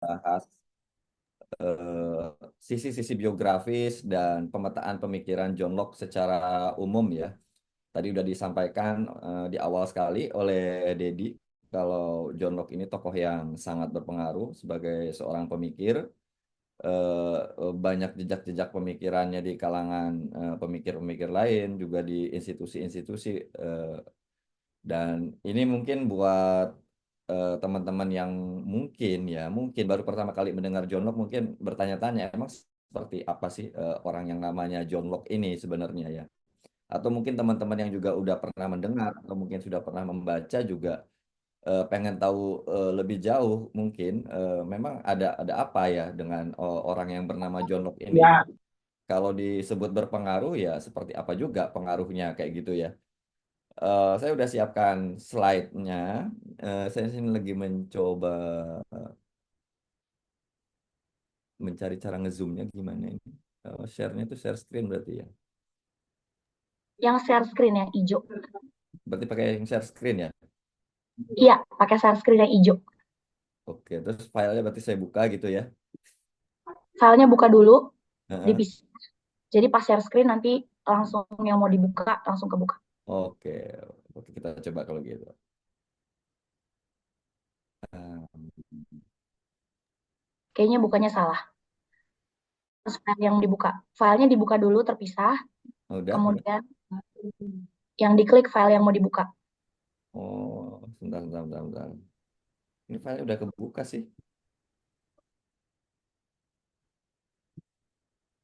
bahas sisi-sisi biografis dan pemetaan pemikiran John Locke secara umum ya. Tadi udah disampaikan di awal sekali oleh Dedi kalau John Locke ini tokoh yang sangat berpengaruh sebagai seorang pemikir. Banyak jejak-jejak pemikirannya di kalangan pemikir-pemikir lain, juga di institusi-institusi. Dan ini mungkin buat teman-teman yang mungkin baru pertama kali mendengar John Locke mungkin bertanya-tanya emang seperti apa sih orang yang namanya John Locke ini sebenarnya ya. Atau mungkin teman-teman yang juga udah pernah mendengar atau mungkin sudah pernah membaca juga pengen tahu lebih jauh mungkin memang ada apa ya dengan orang yang bernama John Locke ini. Ya, Kalau disebut berpengaruh ya seperti apa juga pengaruhnya kayak gitu ya. Saya udah siapkan slide-nya. Saya sini lagi mencoba mencari cara ngezoomnya gimana ini. Share-nya itu share screen berarti ya. yang share screen yang hijau. Berarti pakai yang share screen ya. Iya, pakai share screen yang hijau. Oke, terus filenya berarti saya buka gitu ya. Filenya buka dulu, Heeh. dipisah. Jadi pas share screen nanti langsung yang mau dibuka langsung kebuka. Oke, oke kita coba kalau gitu. Kayaknya bukanya salah. Terus file yang dibuka. Filenya dibuka dulu terpisah, Udah. kemudian yang diklik file yang mau dibuka. Oh, sebentar, sebentar, sebentar, sebentar. Ini file udah kebuka sih.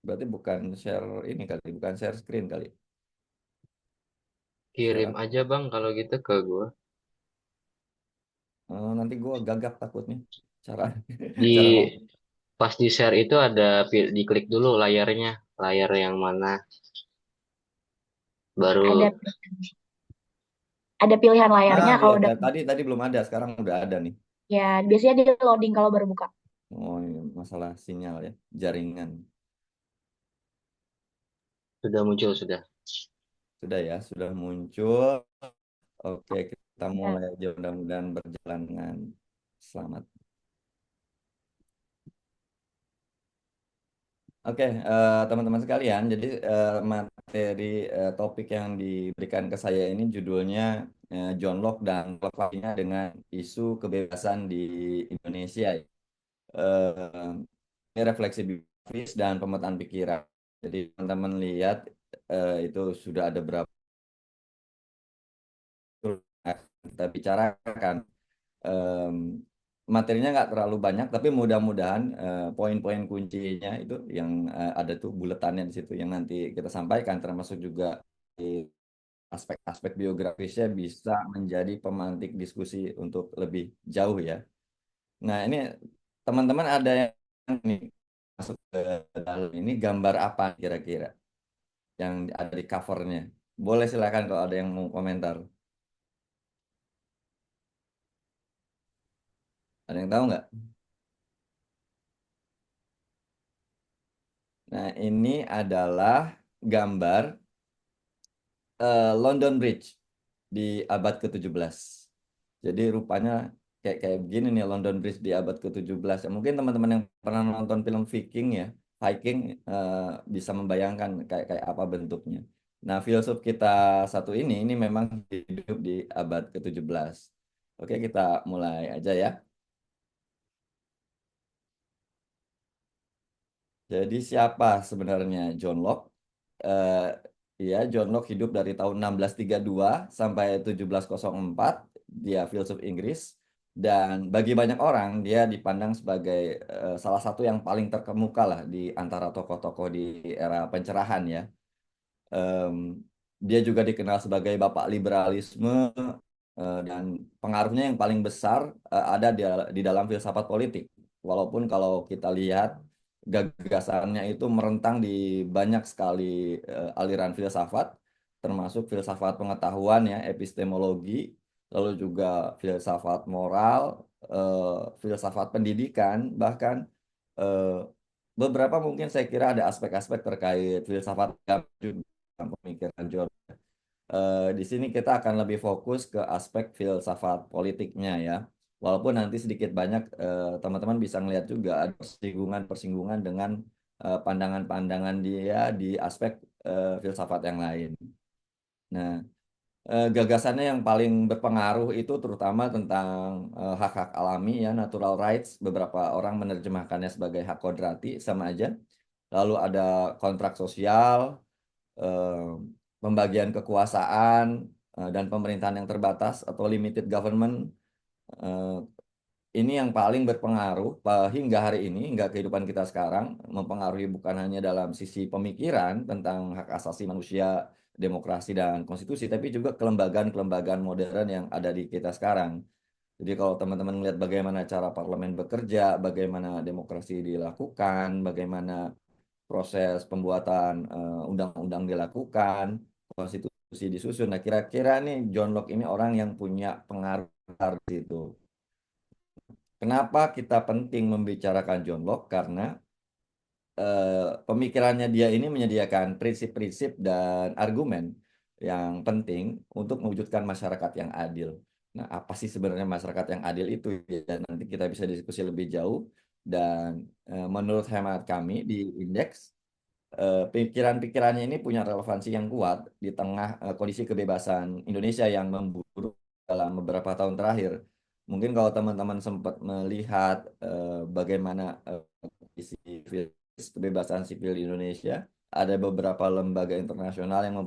Berarti bukan share ini kali, bukan share screen kali. Share Kirim apa? aja bang kalau gitu ke gue. Nanti gua gagap takutnya. Cara Di cara ngomong. pas di share itu ada diklik dulu layarnya, layar yang mana, Ada baru ada pilihan layarnya Iya, kalau udah tadi tadi belum ada, sekarang udah ada nih. ya biasanya dia loading kalau baru buka. Oh, ini masalah sinyal ya, jaringan. sudah muncul sudah. Sudah ya, sudah muncul. Oke, kita Ya. mulai aja mudah-mudahan berjalan dengan selamat. Oke, teman-teman sekalian, jadi materi topik yang diberikan ke saya ini judulnya John Locke dan relevansinya dengan isu kebebasan di Indonesia. Eh, ini refleksi biografis dan pemetaan pikiran. Jadi teman-teman lihat itu sudah ada berapa yang kita bicarakan. Em, Materinya nggak terlalu banyak, tapi mudah-mudahan poin-poin kuncinya itu yang ada tuh buletannya di situ yang nanti kita sampaikan, termasuk juga di aspek-aspek biografisnya bisa menjadi pemantik diskusi untuk lebih jauh ya. Nah ini teman-teman ada yang nih masuk ke dalam ini gambar apa kira-kira yang ada di covernya? Boleh silakan kalau ada yang mau komentar. Ada yang tahu nggak? Nah ini adalah gambar London Bridge di abad ke-17. Jadi rupanya kayak kayak begini nih London Bridge di abad ke-17. Ya, mungkin teman-teman yang pernah nonton film Viking ya, Viking eh, bisa membayangkan kayak kayak apa bentuknya. Nah, filsuf kita satu ini memang hidup di abad ke-17. Oke, kita mulai aja ya. Jadi siapa sebenarnya John Locke? Eh, ya, John Locke hidup dari tahun 1632 sampai 1704. Dia filsuf Inggris dan bagi banyak orang dia dipandang sebagai salah satu yang paling terkemuka lah di antara tokoh-tokoh di era pencerahan ya. Em, Dia juga dikenal sebagai bapak liberalisme dan pengaruhnya yang paling besar ada di dalam filsafat politik. Walaupun kalau kita lihat gagasannya itu merentang di banyak sekali aliran filsafat, termasuk filsafat pengetahuan ya, epistemologi, lalu juga filsafat moral, filsafat pendidikan, bahkan eh, beberapa mungkin saya kira ada aspek-aspek terkait filsafat juga pemikiran John. Di sini kita akan lebih fokus ke aspek filsafat politiknya ya. Walaupun nanti sedikit banyak teman-teman bisa ngelihat juga ada persinggungan-persinggungan dengan pandangan-pandangan dia di aspek filsafat yang lain. Nah, gagasannya yang paling berpengaruh itu terutama tentang hak-hak alami ya, natural rights. Beberapa orang menerjemahkannya sebagai hak kodrati, sama aja. Lalu ada kontrak sosial, eh, pembagian kekuasaan, dan pemerintahan yang terbatas atau limited government. Eh, ini yang paling berpengaruh hingga hari ini, hingga kehidupan kita sekarang, mempengaruhi bukan hanya dalam sisi pemikiran tentang hak asasi manusia, demokrasi, dan konstitusi, tapi juga kelembagaan-kelembagaan modern yang ada di kita sekarang. Jadi kalau teman-teman melihat bagaimana cara parlemen bekerja, bagaimana demokrasi dilakukan, bagaimana proses pembuatan undang-undang dilakukan, konstitusi disusun. Nah, kira-kira nih John Locke ini orang yang punya pengaruh di situ. Kenapa kita penting membicarakan John Locke? Karena pemikirannya dia ini menyediakan prinsip-prinsip dan argumen yang penting untuk mewujudkan masyarakat yang adil. Nah, apa sih sebenarnya masyarakat yang adil itu? Ya, nanti kita bisa diskusi lebih jauh. Dan menurut hemat kami di Indeks, pikiran-pikirannya ini punya relevansi yang kuat di tengah kondisi kebebasan Indonesia yang memburuk dalam beberapa tahun terakhir. Mungkin kalau teman-teman sempat melihat bagaimana kondisi kebebasan sipil di Indonesia, ada beberapa lembaga internasional yang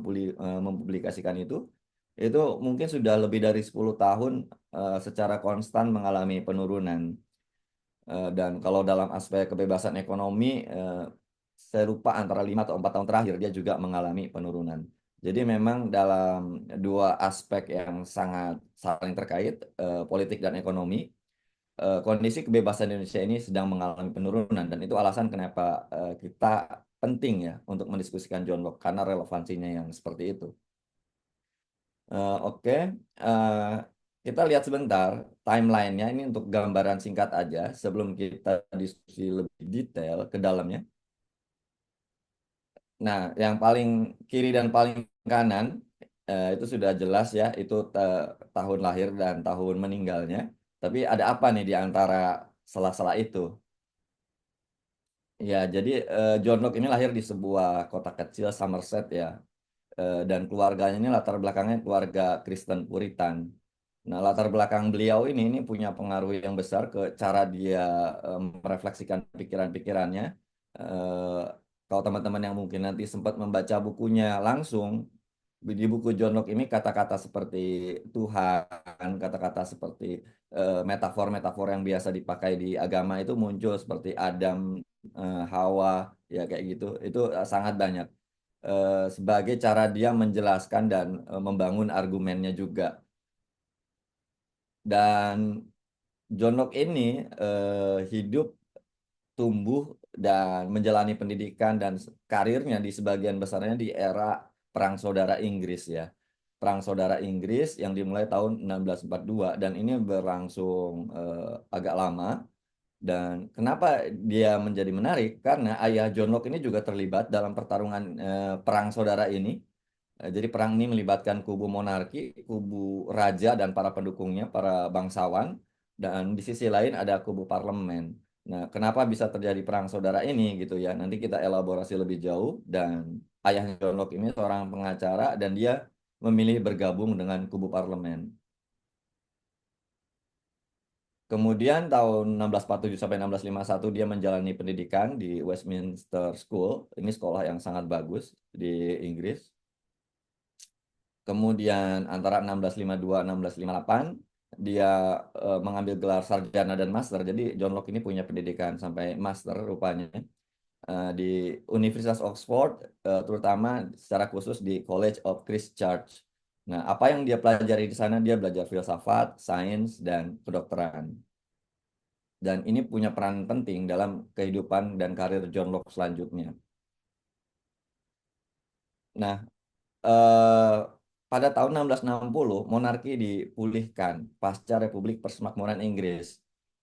mempublikasikan itu mungkin sudah lebih dari 10 tahun secara konstan mengalami penurunan. Dan kalau dalam aspek kebebasan ekonomi, saya lupa antara 5 atau 4 tahun terakhir dia juga mengalami penurunan. Jadi memang dalam dua aspek yang sangat saling terkait, politik dan ekonomi, kondisi kebebasan Indonesia ini sedang mengalami penurunan, dan itu alasan kenapa kita penting ya untuk mendiskusikan John Locke karena relevansinya yang seperti itu. Oke, kita lihat sebentar timelinenya ini untuk gambaran singkat aja sebelum kita diskusi lebih detail ke dalamnya. Nah, yang paling kiri dan paling kanan itu sudah jelas ya, itu tahun lahir dan tahun meninggalnya. Tapi ada apa nih di antara sela-sela itu? Ya, jadi John Locke ini lahir di sebuah kota kecil Somerset ya. Dan keluarganya ini latar belakangnya keluarga Kristen Puritan. Nah, latar belakang beliau ini punya pengaruh yang besar ke cara dia merefleksikan pikiran-pikirannya. Eh, Kalau teman-teman yang mungkin nanti sempat membaca bukunya langsung, di buku John Locke ini kata-kata seperti Tuhan, kata-kata seperti metafor-metafor yang biasa dipakai di agama itu muncul seperti Adam, Hawa, ya kayak gitu. Itu sangat banyak sebagai cara dia menjelaskan dan membangun argumennya juga. Dan John Locke ini hidup, tumbuh, dan menjalani pendidikan dan karirnya di sebagian besarnya di era Perang Saudara Inggris ya. Perang Saudara Inggris yang dimulai tahun 1642 dan ini berlangsung agak lama. Dan kenapa dia menjadi menarik? Karena ayah John Locke ini juga terlibat dalam pertarungan Perang Saudara ini. Jadi perang ini melibatkan kubu monarki, kubu raja dan para pendukungnya, para bangsawan, dan di sisi lain ada kubu parlemen. Nah, kenapa bisa terjadi perang saudara ini gitu ya? Nanti kita elaborasi lebih jauh. Dan ayah John Locke ini seorang pengacara dan dia memilih bergabung dengan kubu parlemen. Kemudian tahun 1647 sampai 1651 dia menjalani pendidikan di Westminster School. Ini sekolah yang sangat bagus di Inggris. Kemudian antara 1652 1658 dia mengambil gelar sarjana dan master. Jadi John Locke ini punya pendidikan sampai master rupanya di Universitas Oxford, terutama secara khusus di College of Christ Church. Nah, apa yang dia pelajari di sana? Dia belajar filsafat, sains, dan kedokteran. Dan ini punya peran penting dalam kehidupan dan karir John Locke selanjutnya. Nah, eh, pada tahun 1660 monarki dipulihkan pasca Republik Persemakmuran Inggris.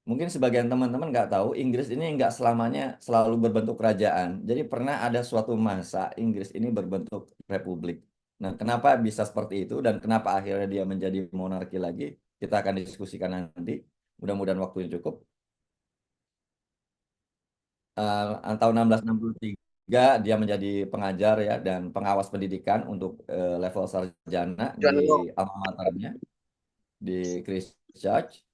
Mungkin sebagian teman-teman nggak tahu, Inggris ini nggak selamanya selalu berbentuk kerajaan. Jadi pernah ada suatu masa Inggris ini berbentuk republik. Nah, kenapa bisa seperti itu dan kenapa akhirnya dia menjadi monarki lagi? Kita akan diskusikan nanti. Mudah-mudahan waktunya cukup. Tahun 1663 dia menjadi pengajar ya dan pengawas pendidikan untuk level sarjana di John Locke. alma maternya di Christ Church.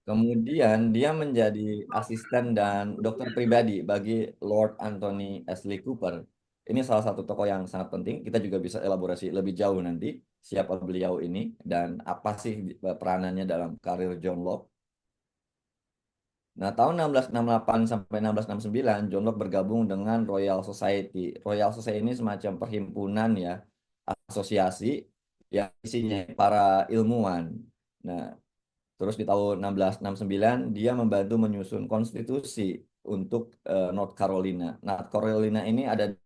Kemudian dia menjadi asisten dan dokter pribadi bagi Lord Anthony Ashley Cooper. Ini salah satu tokoh yang sangat penting. Kita juga bisa elaborasi lebih jauh nanti siapa beliau ini dan apa sih peranannya dalam karir John Locke. Nah, tahun 1668 sampai 1669, John Locke bergabung dengan Royal Society. Royal Society ini semacam perhimpunan ya, asosiasi yang isinya para ilmuwan. Nah, terus di tahun 1669 dia membantu menyusun konstitusi untuk North Carolina. North Carolina ini ada di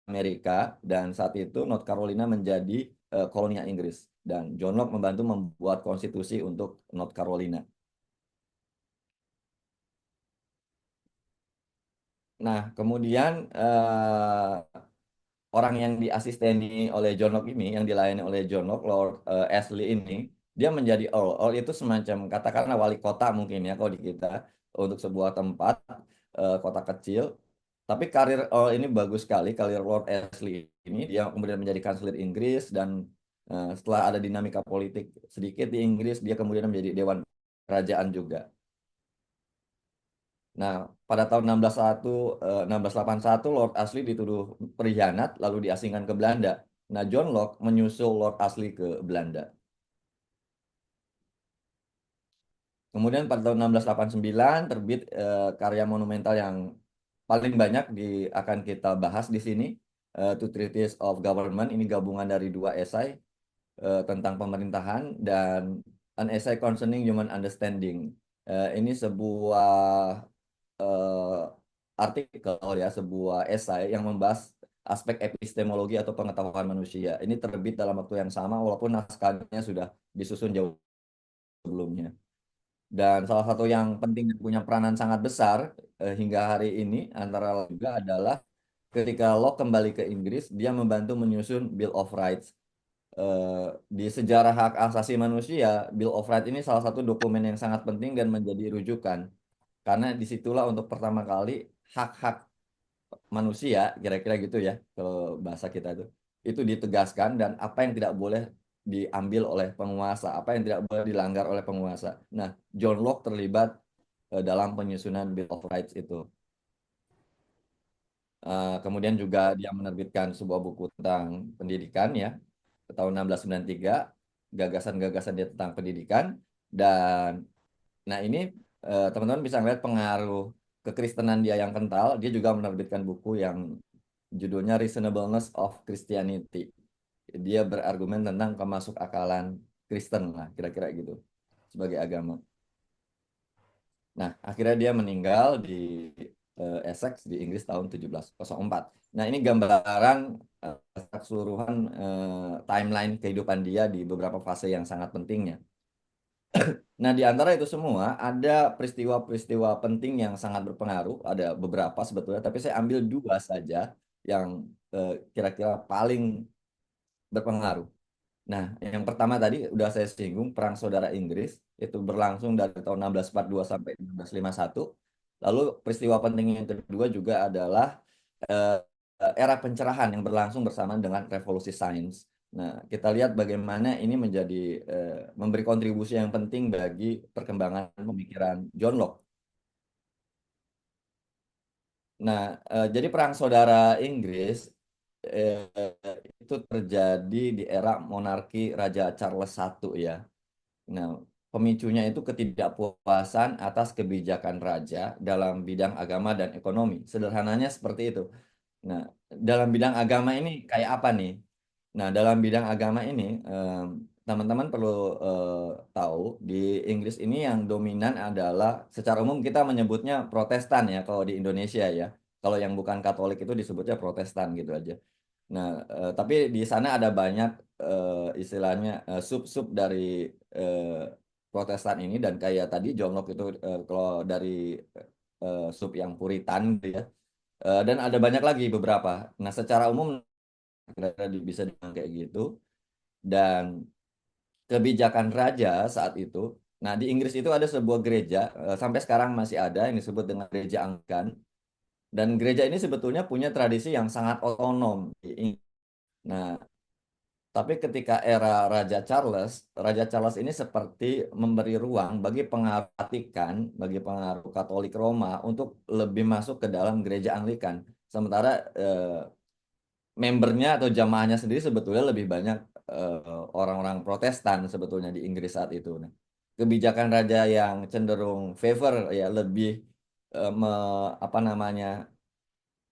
Amerika dan saat itu North Carolina menjadi kolonial Inggris dan John Locke membantu membuat konstitusi untuk North Carolina. Nah, kemudian orang yang diasisteni oleh John Locke ini, yang dilayani oleh John Locke, Lord Ashley ini, dia menjadi Earl. Earl itu semacam katakanlah wali kota mungkin ya kalau di kita untuk sebuah tempat kota kecil. Tapi karir Earl ini bagus sekali, karir Lord Ashley ini dia kemudian menjadi kanselir Inggris dan setelah ada dinamika politik sedikit di Inggris, dia kemudian menjadi dewan kerajaan juga. Nah, pada tahun 1681 Lord Ashley dituduh berkhianat lalu diasingkan ke Belanda. Nah, John Locke menyusul Lord Ashley ke Belanda. Kemudian pada tahun 1689 terbit karya monumental yang paling banyak akan kita bahas di sini, Two Treatises of Government. Ini gabungan dari dua esai tentang pemerintahan dan An Essay Concerning Human Understanding. Ini sebuah artikel ya, sebuah esai yang membahas aspek epistemologi atau pengetahuan manusia. Ini terbit dalam waktu yang sama walaupun naskahnya sudah disusun jauh sebelumnya. Dan salah satu yang penting dan punya peranan sangat besar hingga hari ini antara lain juga adalah ketika Locke kembali ke Inggris, dia membantu menyusun Bill of Rights. Di sejarah hak asasi manusia, Bill of Rights ini salah satu dokumen yang sangat penting dan menjadi rujukan. Karena disitulah untuk pertama kali hak-hak manusia, kira-kira gitu ya, kalau bahasa kita itu ditegaskan dan apa yang tidak boleh diambil oleh penguasa, apa yang tidak boleh dilanggar oleh penguasa. Nah, John Locke terlibat dalam penyusunan Bill of Rights itu. Kemudian juga dia menerbitkan sebuah buku tentang pendidikan ya, tahun 1693, gagasan-gagasan dia tentang pendidikan. Dan nah ini teman-teman bisa melihat pengaruh kekristenan dia yang kental. Dia juga menerbitkan buku yang judulnya Reasonableness of Christianity. Dia berargumen tentang kemasukakalan Kristen lah, kira-kira gitu, sebagai agama. Nah, akhirnya dia meninggal di Essex di Inggris tahun 1704. Nah, ini gambaran keseluruhan timeline kehidupan dia di beberapa fase yang sangat pentingnya. Nah, di antara itu semua ada peristiwa-peristiwa penting yang sangat berpengaruh. Ada beberapa sebetulnya, tapi saya ambil dua saja yang kira-kira paling berpengaruh. Nah, yang pertama tadi udah saya singgung, Perang Saudara Inggris itu berlangsung dari tahun 1642 sampai 1651. Lalu peristiwa penting yang kedua juga adalah eh, era pencerahan yang berlangsung bersamaan dengan revolusi sains. Nah, kita lihat bagaimana ini menjadi memberi kontribusi yang penting bagi perkembangan pemikiran John Locke. Nah, jadi Perang Saudara Inggris itu terjadi di era monarki Raja Charles I ya. Nah, pemicunya itu ketidakpuasan atas kebijakan raja dalam bidang agama dan ekonomi. Sederhananya seperti itu. Nah, dalam bidang agama ini kayak apa nih? Nah, dalam bidang agama ini, teman-teman perlu tahu di Inggris ini yang dominan adalah secara umum kita menyebutnya Protestan ya kalau di Indonesia ya. Kalau yang bukan Katolik itu disebutnya Protestan gitu aja. Nah, tapi di sana ada banyak istilahnya sub-sub dari eh, Protestan ini dan kayak tadi John Locke itu kalau dari sub yang Puritan gitu ya. Dan ada banyak lagi beberapa. Nah, secara umum kira-kira bisa dibilang kayak gitu. Dan kebijakan raja saat itu Nah, di Inggris itu ada sebuah gereja, sampai sekarang masih ada, yang disebut dengan gereja Anglikan. Dan gereja ini sebetulnya punya tradisi yang sangat otonom di Inggris. Nah, tapi ketika era Raja Charles ini seperti memberi ruang bagi pengaruh Vatikan, bagi pengaruh Katolik Roma untuk lebih masuk ke dalam gereja Anglikan. Sementara membernya atau jamaahnya sendiri sebetulnya lebih banyak orang-orang Protestan sebetulnya di Inggris saat itu. Nah, kebijakan raja yang cenderung favor ya lebih apa namanya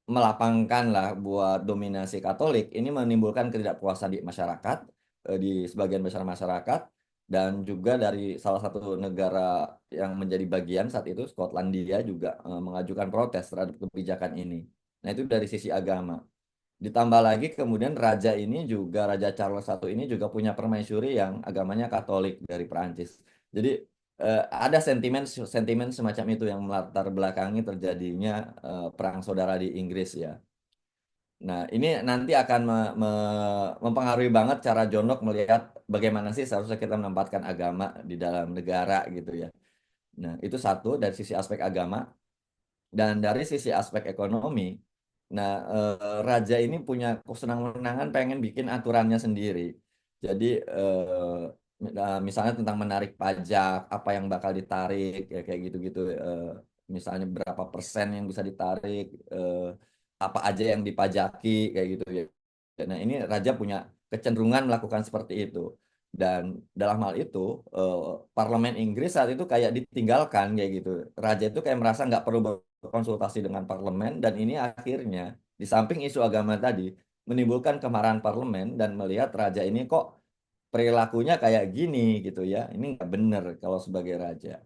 melapangkan lah buat dominasi Katolik ini menimbulkan ketidakpuasan di masyarakat, di sebagian besar masyarakat, dan juga dari salah satu negara yang menjadi bagian saat itu Skotlandia juga mengajukan protes terhadap kebijakan ini. Nah, itu dari sisi agama. Ditambah lagi kemudian raja ini juga, Raja Charles I ini juga punya permaisuri yang agamanya Katolik dari Perancis. Jadi ada sentimen sentimen semacam itu yang melatar belakangi terjadinya perang saudara di Inggris ya. Nah, ini nanti akan mempengaruhi banget cara John Locke melihat bagaimana sih seharusnya kita menempatkan agama di dalam negara gitu ya. Nah, itu satu dari sisi aspek agama. Dan dari sisi aspek ekonomi, nah raja ini punya kesenangan-menangan pengen bikin aturannya sendiri. Jadi misalnya tentang menarik pajak, apa yang bakal ditarik, ya kayak gitu-gitu. Misalnya berapa persen yang bisa ditarik, apa aja yang dipajaki, kayak gitu ya. Nah, ini raja punya kecenderungan melakukan seperti itu. Dan dalam hal itu, parlemen Inggris saat itu kayak ditinggalkan kayak gitu. Raja itu kayak merasa nggak perlu berkonsultasi dengan parlemen, dan ini akhirnya di samping isu agama tadi menimbulkan kemarahan parlemen dan melihat raja ini kok perilakunya kayak gini gitu ya. Ini nggak benar kalau sebagai raja.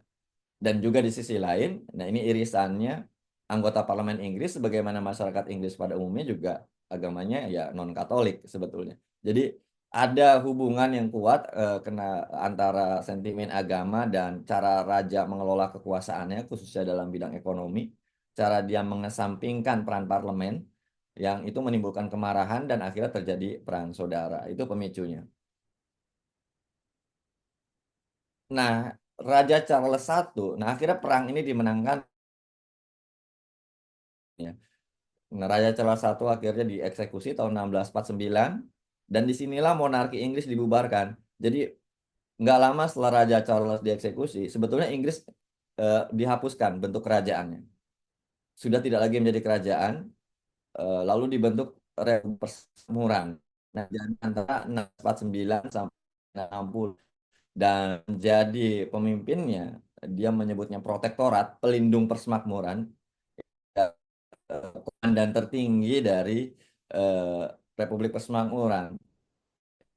Dan juga di sisi lain, nah ini irisannya anggota parlemen Inggris sebagaimana masyarakat Inggris pada umumnya juga agamanya ya non-Katolik sebetulnya. Jadi ada hubungan yang kuat kena antara sentimen agama dan cara raja mengelola kekuasaannya khususnya dalam bidang ekonomi, cara dia mengesampingkan peran parlemen yang itu menimbulkan kemarahan dan akhirnya terjadi perang saudara. Itu pemicunya. Nah, Raja Charles I, nah akhirnya perang ini dimenangkan ya. Nah, Raja Charles I akhirnya dieksekusi tahun 1649 dan disinilah monarki Inggris dibubarkan. Jadi nggak lama setelah Raja Charles dieksekusi, sebetulnya Inggris dihapuskan bentuk kerajaannya. Sudah tidak lagi menjadi kerajaan, lalu dibentuk Republik Persemakmuran. Nah, jadi antara 1649 sampai 60 dan jadi pemimpinnya dia menyebutnya protektorat, pelindung persemakmuran, komandan tertinggi dari eh, Republik Persemakmuran.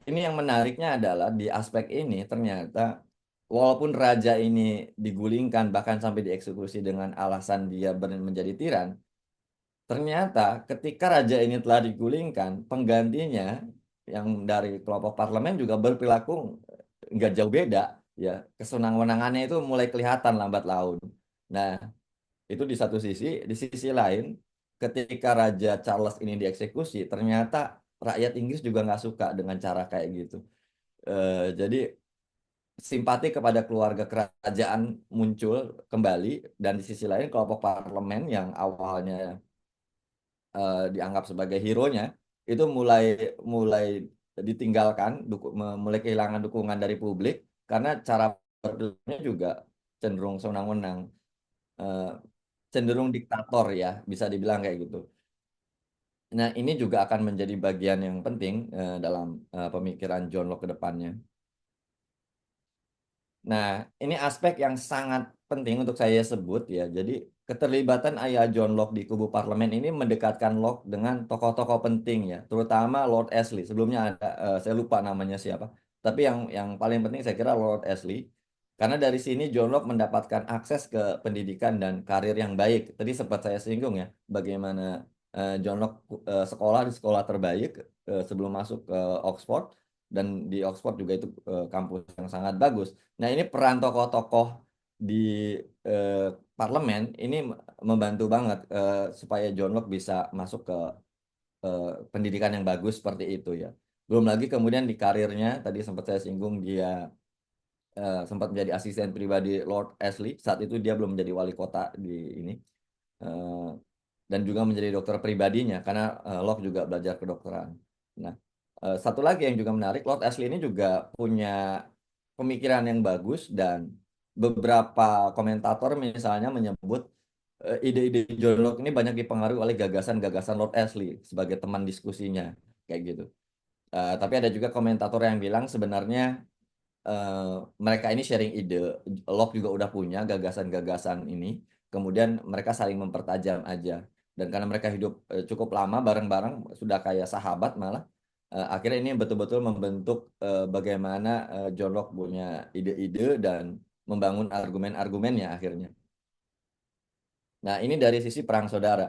Ini yang menariknya adalah di aspek ini ternyata walaupun raja ini digulingkan bahkan sampai dieksekusi dengan alasan dia menjadi tiran, ternyata ketika raja ini telah digulingkan, penggantinya yang dari kelompok parlemen juga berperilaku nggak jauh beda, ya kesenang-wenangannya itu mulai kelihatan lambat laun. Nah, itu di satu sisi, di sisi lain, ketika Raja Charles ini dieksekusi, ternyata rakyat Inggris juga nggak suka dengan cara kayak gitu. Jadi simpati kepada keluarga kerajaan muncul kembali, dan di sisi lain kelompok parlemen yang awalnya dianggap sebagai hero-nya, itu mulai mulai ditinggalkan, mulai kehilangan dukungan dari publik, karena cara berpikirnya juga cenderung sewenang-wenang. Eh, Cenderung diktator ya, bisa dibilang kayak gitu. Nah, ini juga akan menjadi bagian yang penting dalam pemikiran John Locke ke depannya. Nah, ini aspek yang sangat penting untuk saya sebut ya. Jadi, keterlibatan ayah John Locke di kubu parlemen ini mendekatkan Locke dengan tokoh-tokoh penting ya, terutama Lord Ashley. Sebelumnya ada, saya lupa namanya siapa. Tapi yang paling penting saya kira Lord Ashley. Karena dari sini John Locke mendapatkan akses ke pendidikan dan karir yang baik. Tadi sempat saya singgung ya, bagaimana John Locke sekolah di sekolah terbaik sebelum masuk ke Oxford. Dan di Oxford juga itu kampus yang sangat bagus. Nah, ini peran tokoh-tokoh di eh, parlemen ini membantu banget supaya John Locke bisa masuk ke pendidikan yang bagus seperti itu ya. Belum lagi kemudian di karirnya, tadi sempat saya singgung dia sempat menjadi asisten pribadi Lord Ashley. Saat itu dia belum menjadi wali kota di ini. Eh, dan juga menjadi dokter pribadinya karena Locke juga belajar kedokteran. Nah, satu lagi yang juga menarik, Lord Ashley ini juga punya pemikiran yang bagus dan beberapa komentator misalnya menyebut ide-ide John Locke ini banyak dipengaruhi oleh gagasan-gagasan Lord Ashley sebagai teman diskusinya kayak gitu. Tapi ada juga komentator yang bilang sebenarnya eh, mereka ini sharing ide. Locke juga udah punya gagasan-gagasan ini. Kemudian mereka saling mempertajam aja. Dan karena mereka hidup cukup lama bareng-bareng, sudah kayak sahabat malah. Akhirnya ini betul-betul membentuk bagaimana John Locke punya ide-ide dan membangun argumen-argumennya akhirnya. Nah, ini dari sisi perang saudara.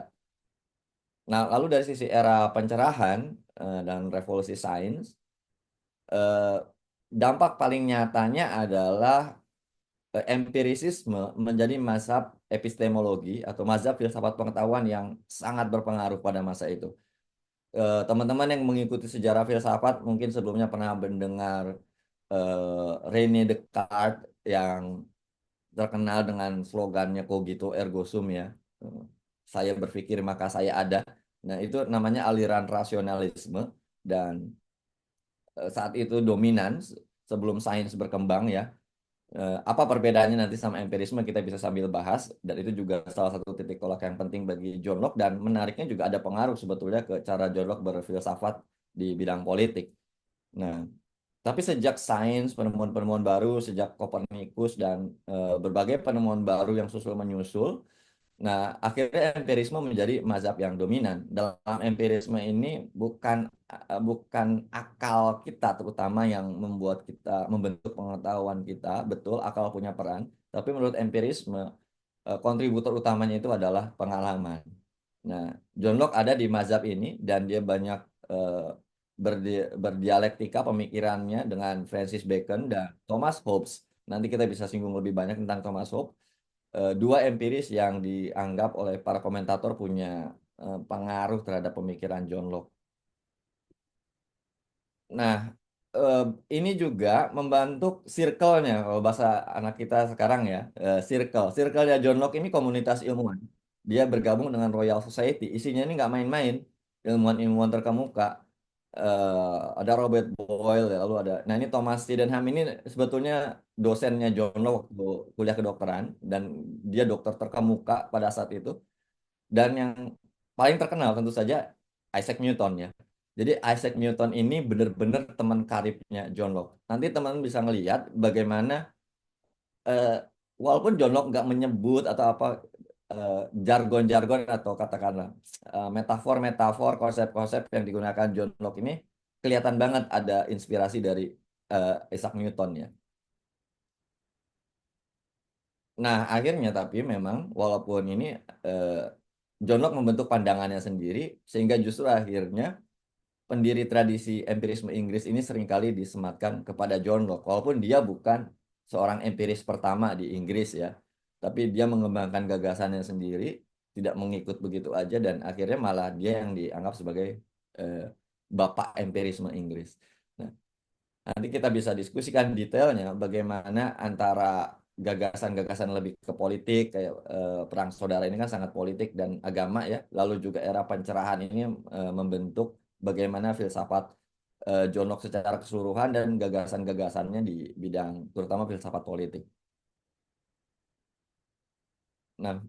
Nah, lalu dari sisi era pencerahan dan revolusi sains, eh, dampak paling nyatanya adalah empirisisme menjadi mazhab epistemologi atau mazhab filsafat pengetahuan yang sangat berpengaruh pada masa itu. Teman-teman yang mengikuti sejarah filsafat mungkin sebelumnya pernah mendengar René Descartes yang terkenal dengan slogannya Cogito ergo sum ya. Eh, Saya berpikir maka saya ada. Nah, itu namanya aliran rasionalisme dan saat itu dominan sebelum sains berkembang ya. Apa perbedaannya nanti sama empirisme kita bisa sambil bahas dan itu juga salah satu titik tolak yang penting bagi John Locke dan menariknya juga ada pengaruh sebetulnya ke cara John Locke berfilsafat di bidang politik. Nah, tapi sejak sains, penemuan-penemuan baru, sejak Kopernikus dan berbagai penemuan baru yang susul menyusul, nah, akhirnya empirisme menjadi mazhab yang dominan. Dalam empirisme ini bukan akal kita terutama yang membuat kita membentuk pengetahuan kita, betul akal punya peran, tapi menurut empirisme kontributor utamanya itu adalah pengalaman. Nah, John Locke ada di mazhab ini dan dia banyak berdialektika pemikirannya dengan Francis Bacon dan Thomas Hobbes. Nanti kita bisa singgung lebih banyak tentang Thomas Hobbes, dua empiris yang dianggap oleh para komentator punya pengaruh terhadap pemikiran John Locke. Nah, eh, ini juga membentuk circle-nya, kalau bahasa anak kita sekarang ya, Circle-nya John Locke ini komunitas ilmuwan. Dia bergabung dengan Royal Society. Isinya ini nggak main-main, ilmuwan-ilmuwan terkemuka. Ada Robert Boyle, ya, lalu ada. Nah, ini Thomas Sydenham ini sebetulnya dosennya John Locke waktu kuliah kedokteran dan dia dokter terkemuka pada saat itu. Dan yang paling terkenal tentu saja Isaac Newton ya. Jadi Isaac Newton ini benar-benar teman karibnya John Locke. Nanti teman-teman bisa ngelihat bagaimana eh, walaupun John Locke nggak menyebut atau apa eh, jargon-jargon atau katakanlah metafor-metafor, konsep-konsep yang digunakan John Locke ini kelihatan banget ada inspirasi dari Isaac Newton ya. Nah, akhirnya tapi memang walaupun ini eh, John Locke membentuk pandangannya sendiri sehingga justru akhirnya pendiri tradisi empirisme Inggris ini seringkali disematkan kepada John Locke walaupun dia bukan seorang empiris pertama di Inggris ya. Tapi dia mengembangkan gagasannya sendiri, tidak mengikut begitu aja dan akhirnya malah dia yang dianggap sebagai eh, bapak empirisme Inggris. Nah, nanti kita bisa diskusikan detailnya bagaimana antara gagasan-gagasan lebih ke politik kayak perang saudara ini kan sangat politik dan agama ya. Lalu juga era pencerahan ini membentuk bagaimana filsafat John Locke secara keseluruhan dan gagasan-gagasannya di bidang terutama filsafat politik. Nah,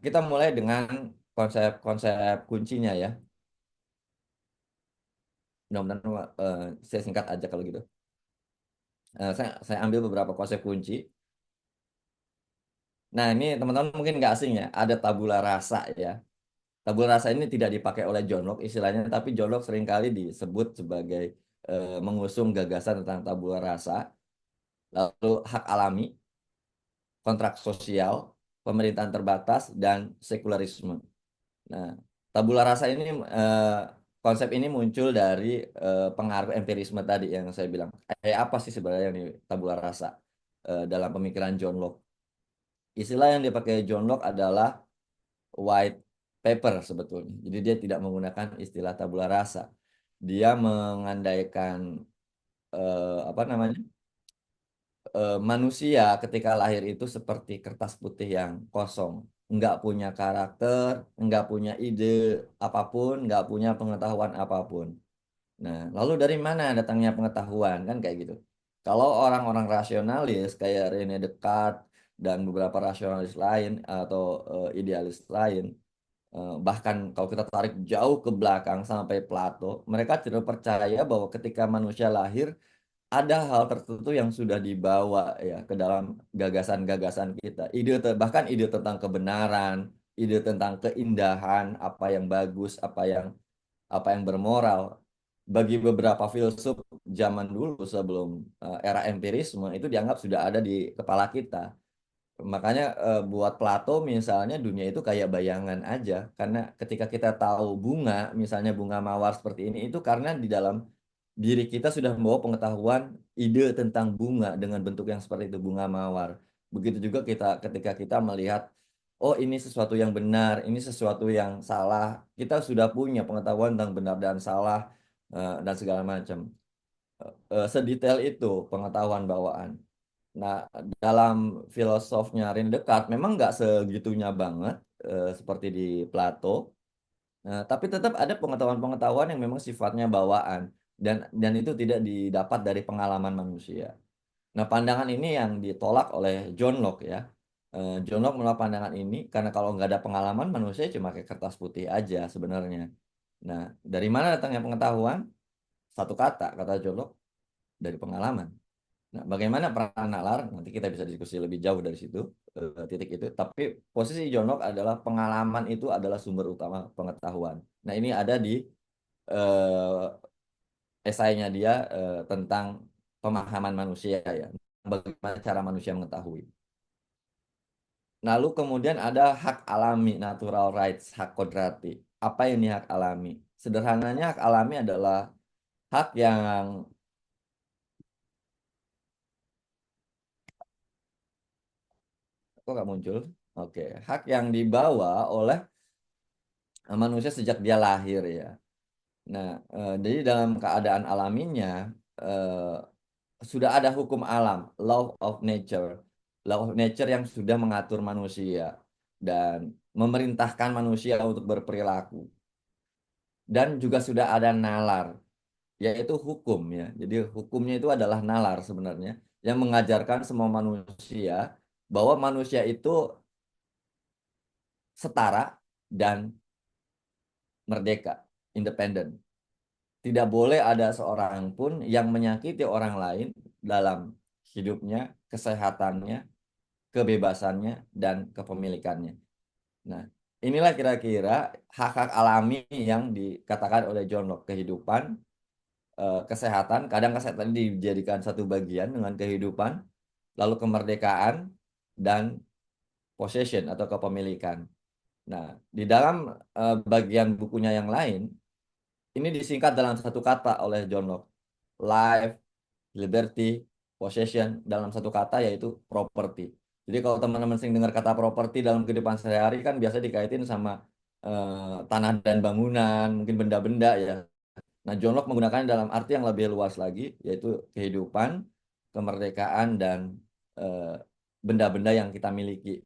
kita mulai dengan konsep-konsep kuncinya ya. Mudah-mudahan saya singkat aja kalau gitu. Saya ambil beberapa konsep kunci. Nah, ini teman-teman mungkin nggak asing ya, ada tabula rasa ya. Tabula rasa ini tidak dipakai oleh John Locke istilahnya, tapi John Locke seringkali disebut sebagai mengusung gagasan tentang tabula rasa, lalu hak alami, kontrak sosial, pemerintahan terbatas, dan sekularisme. Nah, tabula rasa ini konsep ini muncul dari pengaruh empirisme tadi yang saya bilang. Apa sih sebenarnya nih tabula rasa dalam pemikiran John Locke? Istilah yang dipakai John Locke adalah white paper sebetulnya. Jadi dia tidak menggunakan istilah tabula rasa. Dia mengandaikan apa namanya? manusia ketika lahir itu seperti kertas putih yang kosong, nggak punya karakter, nggak punya ide apapun, nggak punya pengetahuan apapun. Nah, lalu dari mana datangnya pengetahuan kan kayak gitu. Kalau orang-orang rasionalis kayak Rene Descartes dan beberapa rasionalis lain atau idealis lain, bahkan kalau kita tarik jauh ke belakang sampai Plato, mereka tidak percaya bahwa ketika manusia lahir ada hal tertentu yang sudah dibawa ya ke dalam gagasan-gagasan kita. Bahkan ide tentang kebenaran, ide tentang keindahan, apa yang bagus, apa yang bermoral. Bagi beberapa filsuf zaman dulu sebelum era empirisme itu dianggap sudah ada di kepala kita. Makanya buat Plato misalnya dunia itu kayak bayangan aja. Karena ketika kita tahu bunga, misalnya bunga mawar seperti ini, itu karena di dalam diri kita sudah membawa pengetahuan ide tentang bunga dengan bentuk yang seperti itu, bunga mawar. Begitu juga ketika kita melihat, oh ini sesuatu yang benar, ini sesuatu yang salah. Kita sudah punya pengetahuan tentang benar dan salah dan segala macam. Sedetail itu pengetahuan bawaan. Nah, dalam filosofnya Rene Descartes memang nggak segitunya banget seperti di Plato, tapi tetap ada pengetahuan-pengetahuan yang memang sifatnya bawaan dan itu tidak didapat dari pengalaman manusia. Nah, pandangan ini yang ditolak oleh John Locke ya. John Locke menolak pandangan ini karena kalau nggak ada pengalaman manusia cuma kayak kertas putih aja sebenarnya. Nah, dari mana datangnya pengetahuan? Satu kata John Locke, dari pengalaman. Nah, bagaimana peran nalar? Nanti kita bisa diskusi lebih jauh dari situ, titik itu. Tapi posisi John Locke adalah pengalaman itu adalah sumber utama pengetahuan. Nah, ini ada di esainya dia tentang pemahaman manusia ya, bagaimana cara manusia mengetahui. Lalu kemudian ada hak alami, natural rights, hak kodrati. Apa ini hak alami? Sederhananya hak alami adalah hak yang kok nggak muncul? Oke, hak yang dibawa oleh manusia sejak dia lahir ya. Nah, jadi dalam keadaan alaminya eh, sudah ada hukum alam, law of nature, law of nature yang sudah mengatur manusia dan memerintahkan manusia untuk berperilaku. Dan juga sudah ada nalar, yaitu hukum ya. Jadi hukumnya itu adalah nalar sebenarnya yang mengajarkan semua manusia bahwa manusia itu setara dan merdeka, independen. Tidak boleh ada seorang pun yang menyakiti orang lain dalam hidupnya, kesehatannya, kebebasannya, dan kepemilikannya. Nah, inilah kira-kira hak-hak alami yang dikatakan oleh John Locke. Kehidupan, kesehatan, kadang kesehatan dijadikan satu bagian dengan kehidupan, lalu kemerdekaan, dan possession atau kepemilikan. Nah, di dalam bagian bukunya yang lain, ini disingkat dalam satu kata oleh John Locke. Life, liberty, possession dalam satu kata yaitu property. Jadi kalau teman-teman sering dengar kata property dalam kehidupan sehari-hari kan biasa dikaitin sama tanah dan bangunan, mungkin benda-benda ya. Nah, John Locke menggunakannya dalam arti yang lebih luas lagi, yaitu kehidupan, kemerdekaan, dan eh, benda-benda yang kita miliki.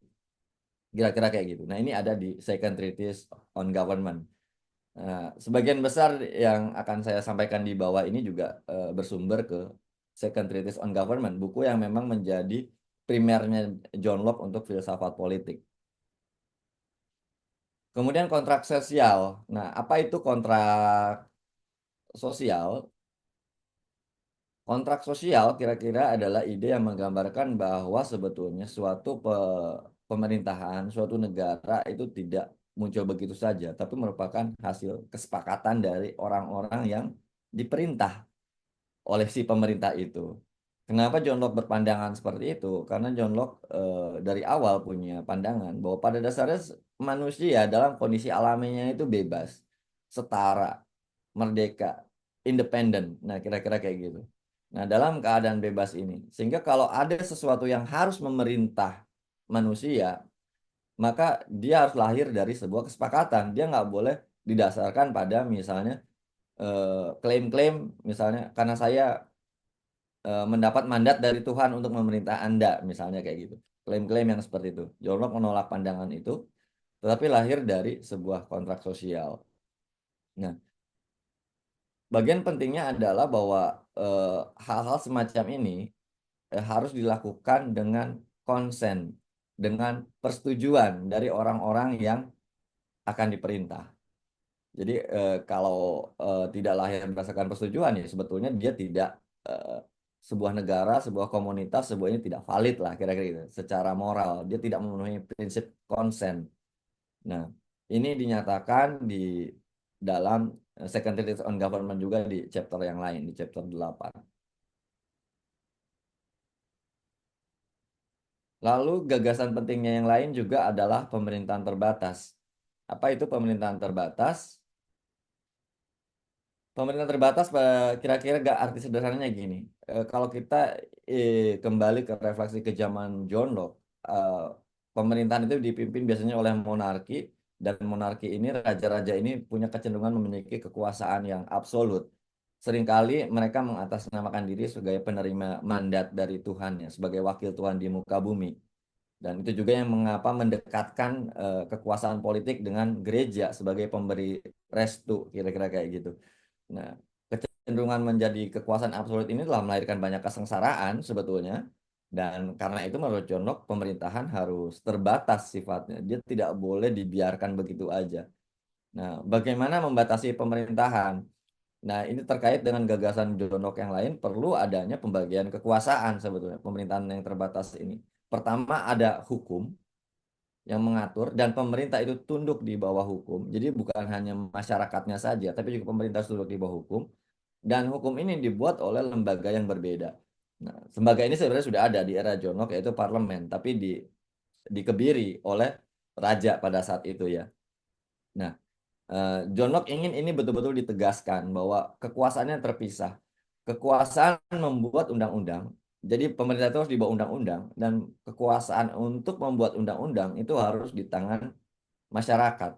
Kira-kira kayak gitu. Nah, ini ada di Second Treatise on Government. Nah, sebagian besar yang akan saya sampaikan di bawah ini juga bersumber ke Second Treatise on Government, buku yang memang menjadi primernya John Locke untuk filsafat politik. Kemudian kontrak sosial. Nah, apa itu kontrak sosial? Kontrak sosial kira-kira adalah ide yang menggambarkan bahwa sebetulnya suatu pemerintahan, suatu negara itu tidak muncul begitu saja, tapi merupakan hasil kesepakatan dari orang-orang yang diperintah oleh si pemerintah itu. Kenapa John Locke berpandangan seperti itu? Karena John Locke dari awal punya pandangan bahwa pada dasarnya manusia dalam kondisi alaminya itu bebas, setara, merdeka, independen. Nah, kira-kira kayak gitu. Nah, dalam keadaan bebas ini, sehingga kalau ada sesuatu yang harus memerintah manusia, maka dia harus lahir dari sebuah kesepakatan. Dia nggak boleh didasarkan pada misalnya klaim-klaim, misalnya karena saya mendapat mandat dari Tuhan untuk memerintah Anda, misalnya kayak gitu. Klaim-klaim yang seperti itu. John Locke menolak pandangan itu, tetapi lahir dari sebuah kontrak sosial. Nah, bagian pentingnya adalah bahwa hal-hal semacam ini harus dilakukan dengan konsen, dengan persetujuan dari orang-orang yang akan diperintah. Jadi kalau tidak lahir berdasarkan persetujuan ya sebetulnya dia tidak eh, sebuah negara, sebuah komunitas, sebuah ini tidak valid lah kira-kira gitu. Secara moral dia tidak memenuhi prinsip konsen. Nah, ini dinyatakan di dalam Second Treatise on Government juga di chapter yang lain, di chapter 8. Lalu gagasan pentingnya yang lain juga adalah pemerintahan terbatas. Apa itu pemerintahan terbatas? Pemerintahan terbatas kira-kira gak arti sederhananya gini. Kalau kita kembali ke refleksi ke zaman John Locke, pemerintahan itu dipimpin biasanya oleh monarki dan monarki ini raja-raja ini punya kecenderungan memiliki kekuasaan yang absolut. Seringkali mereka mengatasnamakan diri sebagai penerima mandat dari Tuhan ya, sebagai wakil Tuhan di muka bumi. Dan itu juga yang mengapa mendekatkan kekuasaan politik dengan gereja sebagai pemberi restu, kira-kira kayak gitu. Nah, kecenderungan menjadi kekuasaan absolut ini telah melahirkan banyak kesengsaraan sebetulnya. Dan karena itu menurut John Locke, pemerintahan harus terbatas sifatnya. Dia tidak boleh dibiarkan begitu aja. Nah, bagaimana membatasi pemerintahan? Nah, ini terkait dengan gagasan John Locke yang lain, perlu adanya pembagian kekuasaan sebetulnya, pemerintahan yang terbatas ini. Pertama, ada hukum yang mengatur dan pemerintah itu tunduk di bawah hukum. Jadi bukan hanya masyarakatnya saja, tapi juga pemerintah tunduk di bawah hukum. Dan hukum ini dibuat oleh lembaga yang berbeda. Nah, lembaga ini sebenarnya sudah ada di era John Locke yaitu parlemen, tapi dikebiri oleh raja pada saat itu ya. Nah, John Locke ingin ini betul-betul ditegaskan bahwa kekuasaannya terpisah. Kekuasaan membuat undang-undang, jadi pemerintah itu harus dibawa undang-undang dan kekuasaan untuk membuat undang-undang itu harus di tangan masyarakat.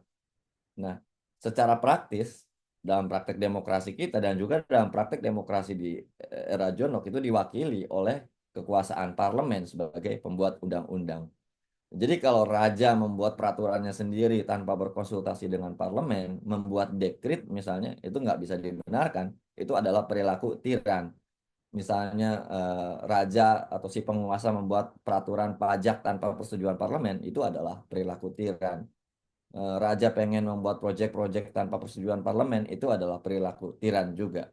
Nah, secara praktis dalam praktek demokrasi kita dan juga dalam praktek demokrasi di era John Locke itu diwakili oleh kekuasaan parlemen sebagai pembuat undang-undang. Jadi kalau raja membuat peraturannya sendiri tanpa berkonsultasi dengan parlemen, membuat dekrit misalnya, itu nggak bisa dibenarkan. Itu adalah perilaku tiran. Misalnya raja atau si penguasa membuat peraturan pajak tanpa persetujuan parlemen, itu adalah perilaku tiran. Raja pengen membuat proyek-proyek tanpa persetujuan parlemen, itu adalah perilaku tiran juga.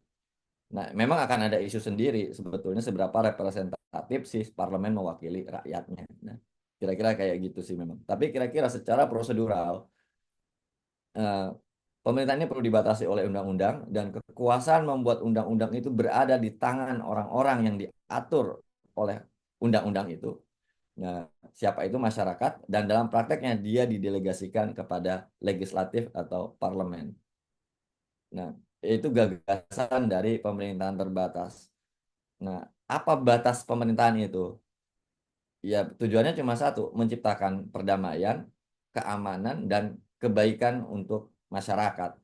Nah, memang akan ada isu sendiri sebetulnya seberapa representatif sih parlemen mewakili rakyatnya. Nah, kira-kira kayak gitu sih memang. Tapi kira-kira secara prosedural, eh, pemerintah ini perlu dibatasi oleh undang-undang dan kekuasaan membuat undang-undang itu berada di tangan orang-orang yang diatur oleh undang-undang itu. Nah, siapa itu masyarakat dan dalam prakteknya dia didelegasikan kepada legislatif atau parlemen. Nah, itu gagasan dari pemerintahan terbatas. Nah, apa batas pemerintahan itu? Ya, tujuannya cuma satu, menciptakan perdamaian, keamanan, dan kebaikan untuk masyarakat.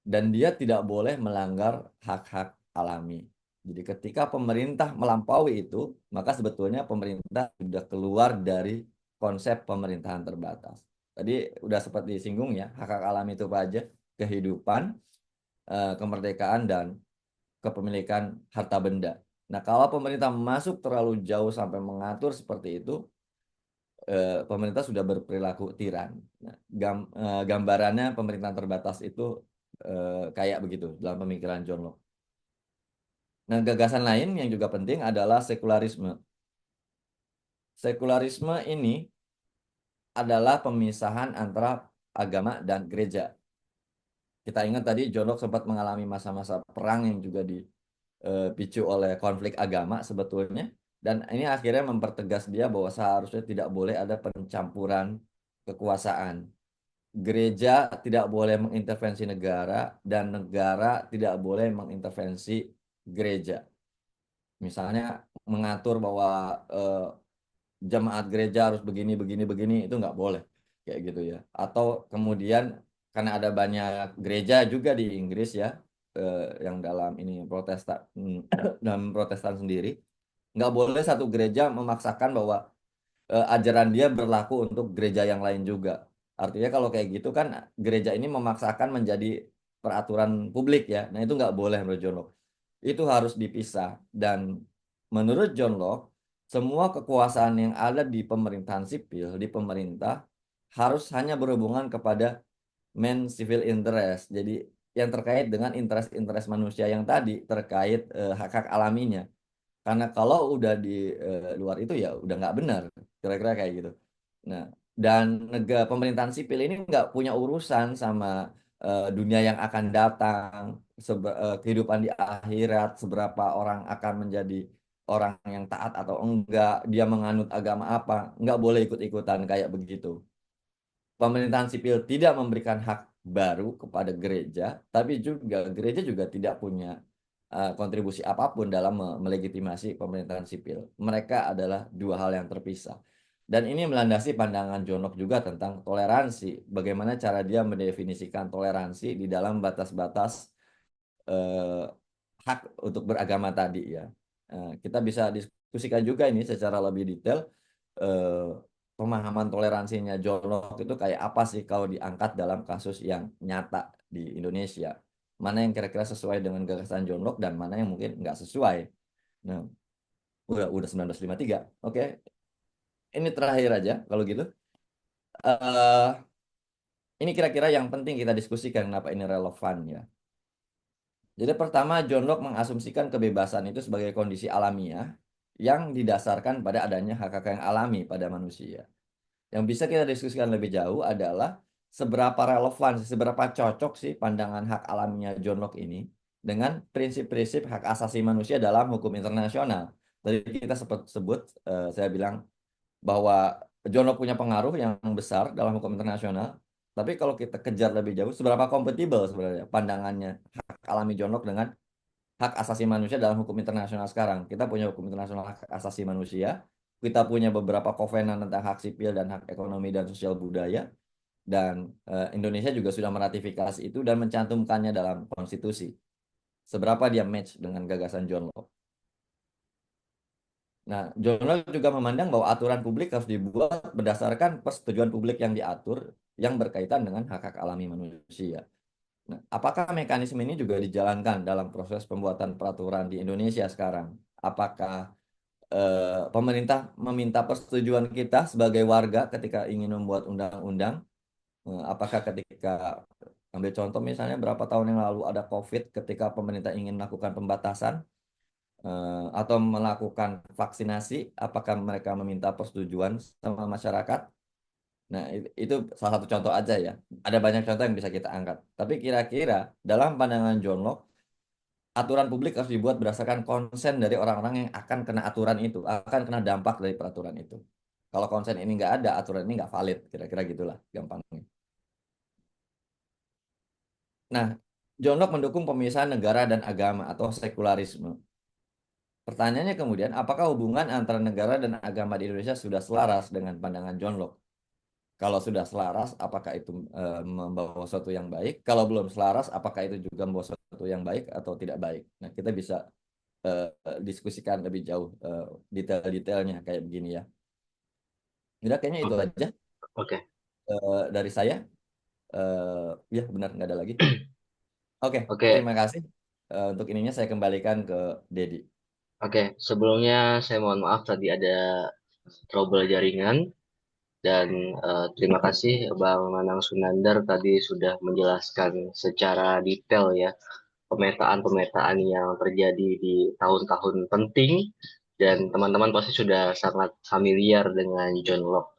Dan dia tidak boleh melanggar hak-hak alami. Jadi ketika pemerintah melampaui itu, maka sebetulnya pemerintah sudah keluar dari konsep pemerintahan terbatas. Tadi udah seperti disinggung ya, hak-hak alami itu apa aja? Kehidupan, kemerdekaan, dan kepemilikan harta benda. Nah, kalau pemerintah masuk terlalu jauh sampai mengatur seperti itu, pemerintah sudah berperilaku tiran. Nah, gambarannya pemerintahan terbatas itu kayak begitu dalam pemikiran John Locke. Nah, gagasan lain yang juga penting adalah sekularisme. Sekularisme ini adalah pemisahan antara agama dan gereja. Kita ingat tadi John Locke sempat mengalami masa-masa perang yang juga dipicu oleh konflik agama sebetulnya. Dan ini akhirnya mempertegas dia bahwa seharusnya tidak boleh ada pencampuran kekuasaan. Gereja tidak boleh mengintervensi negara dan negara tidak boleh mengintervensi gereja. Misalnya mengatur bahwa jemaat gereja harus begini, begini, begini, itu nggak boleh. Kayak gitu ya. Atau kemudian karena ada banyak gereja juga di Inggris ya, yang dalam ini Protestan dalam Protestan sendiri nggak boleh satu gereja memaksakan bahwa ajaran dia berlaku untuk gereja yang lain juga. Artinya kalau kayak gitu kan gereja ini memaksakan menjadi peraturan publik ya. Nah itu nggak boleh menurut John Locke. Itu harus dipisah. Dan menurut John Locke, semua kekuasaan yang ada di pemerintahan sipil, di pemerintah, harus hanya berhubungan kepada main civil interest. Jadi yang terkait dengan interest-interest manusia yang tadi terkait hak-hak alaminya. Karena kalau udah di luar itu ya udah nggak benar, kira-kira kayak gitu. Nah, dan pemerintahan sipil ini nggak punya urusan sama dunia yang akan datang, kehidupan di akhirat, seberapa orang akan menjadi orang yang taat atau enggak, dia menganut agama apa, nggak boleh ikut-ikutan kayak begitu. Pemerintahan sipil tidak memberikan hak baru kepada gereja, tapi juga gereja juga tidak punya kontribusi apapun dalam melegitimasi pemerintahan sipil. Mereka adalah dua hal yang terpisah. Dan ini melandasi pandangan John Locke juga tentang toleransi. Bagaimana cara dia mendefinisikan toleransi di dalam batas-batas eh, hak untuk beragama tadi ya. Kita bisa diskusikan juga ini secara lebih detail eh, pemahaman toleransinya John Locke itu kayak apa sih kalau diangkat dalam kasus yang nyata di Indonesia. Mana yang kira-kira sesuai dengan gagasan John Locke dan mana yang mungkin nggak sesuai. Nah, udah 1953. Oke, ini terakhir aja kalau gitu. eh ini kira-kira yang penting kita diskusikan kenapa ini relevan ya. Jadi pertama, John Locke mengasumsikan kebebasan itu sebagai kondisi alamiah yang didasarkan pada adanya hak-hak yang alami pada manusia. Yang bisa kita diskusikan lebih jauh adalah seberapa relevan, seberapa cocok sih pandangan hak alamiah John Locke ini dengan prinsip-prinsip hak asasi manusia dalam hukum internasional. Tadi kita sempat sebut, saya bilang bahwa John Locke punya pengaruh yang besar dalam hukum internasional. Tapi kalau kita kejar lebih jauh, seberapa kompatibel sebenarnya pandangannya hak alami John Locke dengan hak asasi manusia dalam hukum internasional sekarang. Kita punya hukum internasional hak asasi manusia, kita punya beberapa kovenan tentang hak sipil dan hak ekonomi dan sosial budaya, dan Indonesia juga sudah meratifikasi itu dan mencantumkannya dalam konstitusi. Seberapa dia match dengan gagasan John Locke. Nah, John Locke juga memandang bahwa aturan publik harus dibuat berdasarkan persetujuan publik yang diatur yang berkaitan dengan hak-hak alami manusia. Nah, apakah mekanisme ini juga dijalankan dalam proses pembuatan peraturan di Indonesia sekarang? Apakah pemerintah meminta persetujuan kita sebagai warga ketika ingin membuat undang-undang? Apakah ketika ambil contoh misalnya berapa tahun yang lalu ada COVID ketika pemerintah ingin melakukan pembatasan atau melakukan vaksinasi, apakah mereka meminta persetujuan sama masyarakat? Nah, itu salah satu contoh aja ya. Ada banyak contoh yang bisa kita angkat. Tapi kira-kira dalam pandangan John Locke, aturan publik harus dibuat berdasarkan konsen dari orang-orang yang akan kena aturan itu, akan kena dampak dari peraturan itu. Kalau konsen ini nggak ada, aturan ini nggak valid. Kira-kira gitulah gampangnya. Nah, John Locke mendukung pemisahan negara dan agama atau sekularisme. Pertanyaannya kemudian, apakah hubungan antara negara dan agama di Indonesia sudah selaras dengan pandangan John Locke? Kalau sudah selaras, apakah itu membawa sesuatu yang baik? Kalau belum selaras, apakah itu juga membawa sesuatu yang baik atau tidak baik? Nah, kita bisa diskusikan lebih jauh detail-detailnya kayak begini ya. Udah, kayaknya itu aja Oke, dari saya. Ya, benar, nggak ada lagi. Oke, oke, terima kasih. Untuk ininya saya kembalikan ke Dedi. oke. Sebelumnya saya mohon maaf tadi ada trouble jaringan dan terima kasih Bang Nanang Sunandar tadi sudah menjelaskan secara detail ya pemetaan-pemetaan yang terjadi di tahun-tahun penting dan teman-teman pasti sudah sangat familiar dengan John Locke.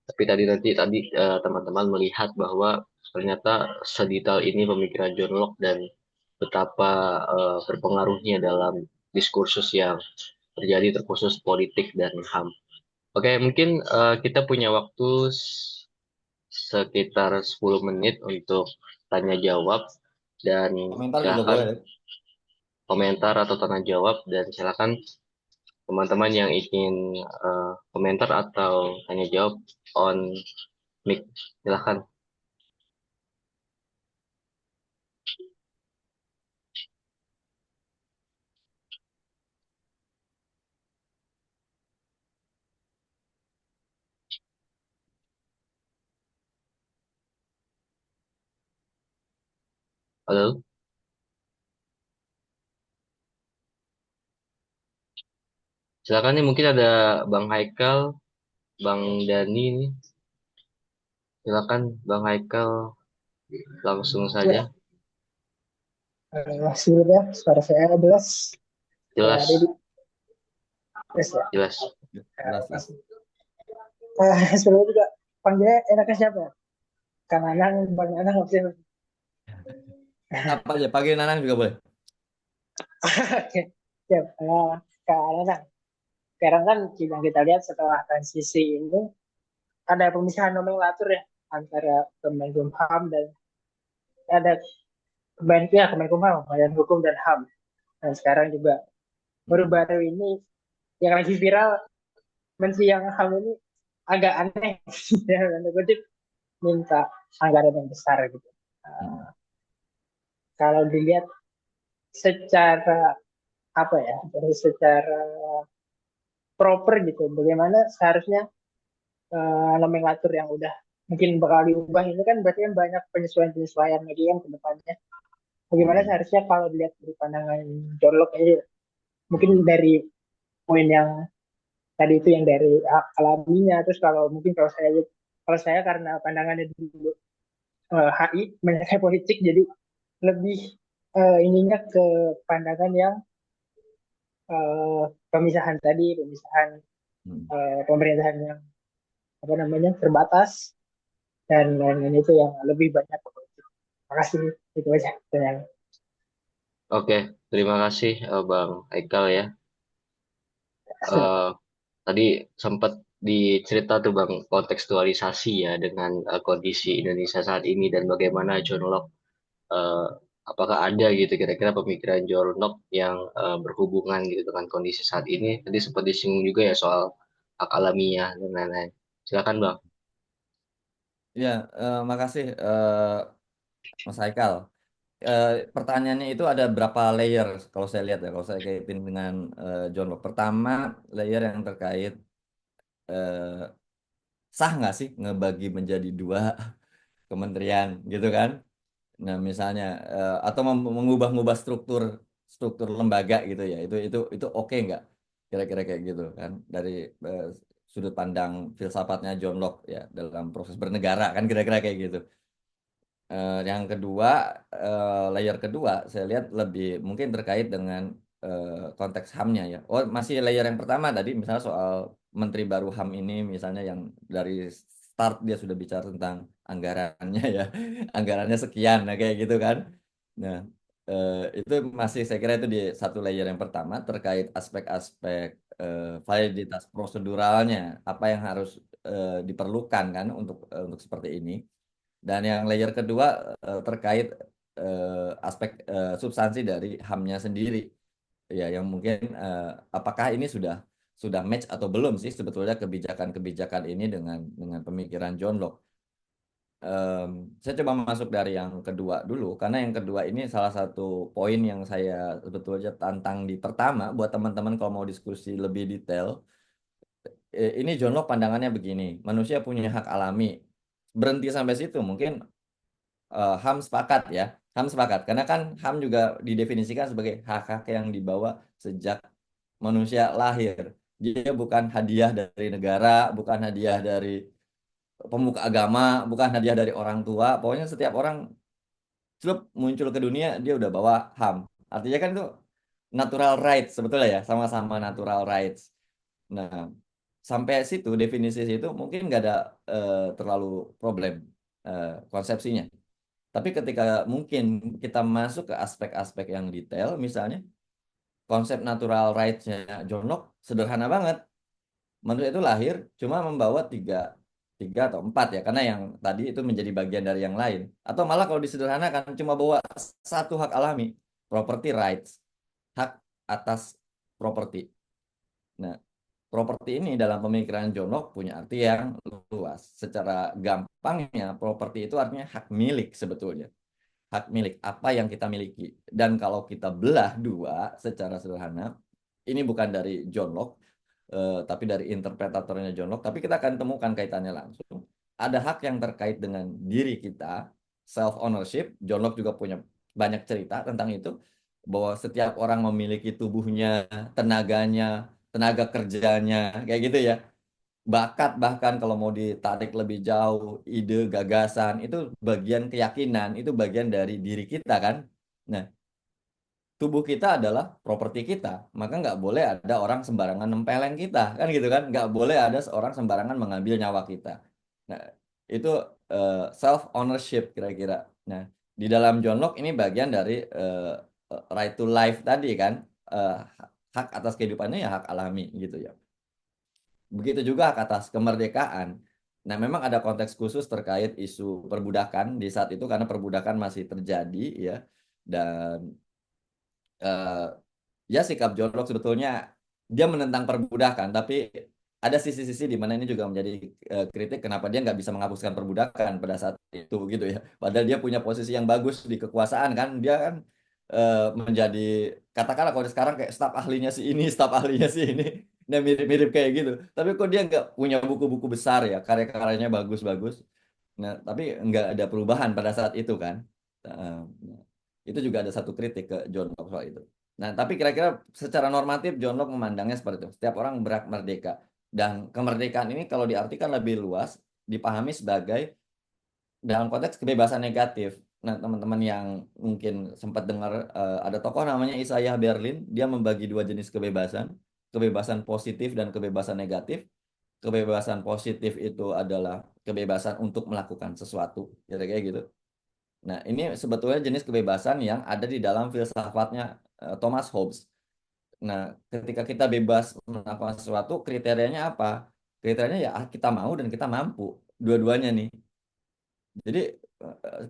Tapi tadi teman-teman melihat bahwa ternyata sedetail ini pemikiran John Locke dan betapa berpengaruhnya dalam diskursus yang terjadi terkhusus politik dan HAM. Oke, mungkin kita punya waktu sekitar 10 menit untuk tanya jawab dan Komentar juga silakan boleh. komentar atau tanya jawab dan silakan teman-teman yang ingin komentar atau tanya jawab on mic silakan. Halo, silakan nih mungkin ada Bang Haikal, Bang Dani nih. Silakan Bang Haikal langsung saja. Ya, sebenarnya suara saya jelas. Ya, Jelas, Dedi. Yes, ya. jelas. Jelas lah. Makasih. Sebelumnya juga panggilnya enaknya siapa ya? Kang Anang, Bang Anang, apa sih? Apa aja, panggil Nanang juga boleh. Oke, siap. Kang Anang. Sekarang kan yang kita lihat setelah transisi ini, ada pemisahan nomenklatur ya antara Kemenkumham dan ada Kemenkumham, Badan Hukum dan HAM. Dan sekarang juga baru-baru ini yang lagi viral, Menteri yang HAM ini agak aneh, ya, tanda kutip, minta anggaran yang besar gitu. Hmm. Kalau dilihat secara apa ya, dari secara proper gitu, bagaimana seharusnya nomenklatur yang udah mungkin bakal diubah ini kan berarti kan banyak penyesuaian-penyesuaian lagi kan ke depannya. Bagaimana Hmm. seharusnya kalau dilihat dari pandangan Jorlok ini, mungkin dari poin yang tadi itu yang dari alaminya, terus kalau mungkin kalau saya karena pandangannya dulu HI banyak politik jadi lebih ininya ke pandangan yang pemisahan tadi, pemisahan Hmm. pemerintahan yang apa namanya terbatas dan lain-lain itu yang lebih banyak ke politik. Makasih, itu aja. Dan Oke, terima kasih Bang Haikal ya. Eh, Tadi sempat dicerita tuh Bang kontekstualisasi ya dengan kondisi Indonesia saat ini dan bagaimana John Locke eh, apakah ada gitu kira-kira pemikiran John Locke yang berhubungan gitu dengan kondisi saat ini. Tadi sempat disinggung juga ya soal hak alamiah dan lain-lain. Silakan Bang. Ya, makasih Mas Haikal. Pertanyaannya itu ada berapa layer kalau saya lihat ya, kalau saya kaitin dengan John Locke. Pertama, layer yang terkait eh, sah nggak sih ngebagi menjadi dua kementerian gitu kan? Nah, misalnya atau mengubah-ubah struktur struktur lembaga gitu ya. Itu oke nggak? Kira-kira kayak gitu kan dari eh, sudut pandang filsafatnya John Locke ya dalam proses bernegara kan kira-kira kayak gitu. Yang kedua, layer kedua, saya lihat lebih mungkin terkait dengan konteks HAM-nya ya. Oh, masih layer yang pertama tadi, misalnya soal Menteri baru HAM ini, misalnya yang dari start dia sudah bicara tentang anggarannya ya, anggarannya sekian, nah kayak gitu kan. Nah, itu masih saya kira itu di satu layer yang pertama terkait aspek-aspek validitas proseduralnya, apa yang harus diperlukan kan untuk seperti ini. Dan yang layer kedua terkait aspek substansi dari HAM-nya sendiri. Ya, yang mungkin apakah ini sudah match atau belum sih sebetulnya kebijakan-kebijakan ini dengan pemikiran John Locke. Saya coba masuk dari yang kedua dulu karena yang kedua ini salah satu poin yang saya sebetulnya tantang di pertama buat teman-teman kalau mau diskusi lebih detail. Ini John Locke pandangannya begini, manusia punya hak alami. Berhenti sampai situ mungkin HAM sepakat ya. HAM sepakat. Karena kan HAM juga didefinisikan sebagai hak-hak yang dibawa sejak manusia lahir. Dia bukan hadiah dari negara, bukan hadiah dari pemuka agama, bukan hadiah dari orang tua. Pokoknya setiap orang celup muncul ke dunia, dia udah bawa HAM. Artinya kan itu natural rights sebetulnya ya, sama-sama natural rights. Nah, sampai situ, definisi situ mungkin nggak ada terlalu problem konsepsinya. Tapi ketika mungkin kita masuk ke aspek-aspek yang detail, misalnya konsep natural rights-nya John Locke sederhana banget. Manusia itu lahir cuma membawa tiga atau empat ya, karena yang tadi itu menjadi bagian dari yang lain. Atau malah kalau disederhanakan cuma bawa satu hak alami, property rights, hak atas properti. Nah, properti ini dalam pemikiran John Locke punya arti yang luas. Secara gampangnya, properti itu artinya hak milik sebetulnya, hak milik apa yang kita miliki. Dan kalau kita belah dua secara sederhana, ini bukan dari John Locke, tapi dari interpretatornya John Locke, tapi kita akan temukan kaitannya langsung. Ada hak yang terkait dengan diri kita, self ownership. John Locke juga punya banyak cerita tentang itu, bahwa setiap orang memiliki tubuhnya, tenaganya, tenaga kerjanya, kayak gitu ya. Bakat bahkan kalau mau ditarik lebih jauh, ide, gagasan, itu bagian keyakinan, itu bagian dari diri kita kan. Nah, tubuh kita adalah properti kita, maka nggak boleh ada orang sembarangan nempelin kita, kan gitu kan? Nggak boleh ada seorang sembarangan mengambil nyawa kita. Nah, itu self ownership kira-kira. Nah, di dalam John Locke ini bagian dari right to life tadi kan, Eh, hak atas kehidupannya ya hak alami gitu ya. Begitu juga hak atas kemerdekaan. Nah, memang ada konteks khusus terkait isu perbudakan di saat itu karena perbudakan masih terjadi ya. Dan eh, ya sikap John Locke sebetulnya dia menentang perbudakan, tapi ada sisi-sisi di mana ini juga menjadi kritik kenapa dia nggak bisa menghapuskan perbudakan pada saat itu gitu ya. Padahal dia punya posisi yang bagus di kekuasaan kan, dia kan menjadi katakanlah kalau sekarang kayak staf ahlinya si ini, staf ahlinya si ini, nah mirip-mirip kayak gitu. Tapi kok dia nggak punya buku-buku besar ya, karya-karyanya bagus-bagus. Nah, tapi nggak ada perubahan pada saat itu kan. Nah, itu juga ada satu kritik ke John Locke soal itu. Nah, tapi kira-kira secara normatif John Locke memandangnya seperti itu. Setiap orang berhak merdeka. Dan kemerdekaan ini kalau diartikan lebih luas, dipahami sebagai dalam konteks kebebasan negatif. Nah, teman-teman yang mungkin sempat dengar ada tokoh namanya Isaiah Berlin, dia membagi dua jenis kebebasan, kebebasan positif dan kebebasan negatif. Kebebasan positif itu adalah kebebasan untuk melakukan sesuatu, kira-kira gitu. Nah, ini sebetulnya jenis kebebasan yang ada di dalam filsafatnya Thomas Hobbes. Nah, ketika kita bebas melakukan sesuatu, kriterianya apa? Kriterianya ya kita mau dan kita mampu, dua-duanya nih. Jadi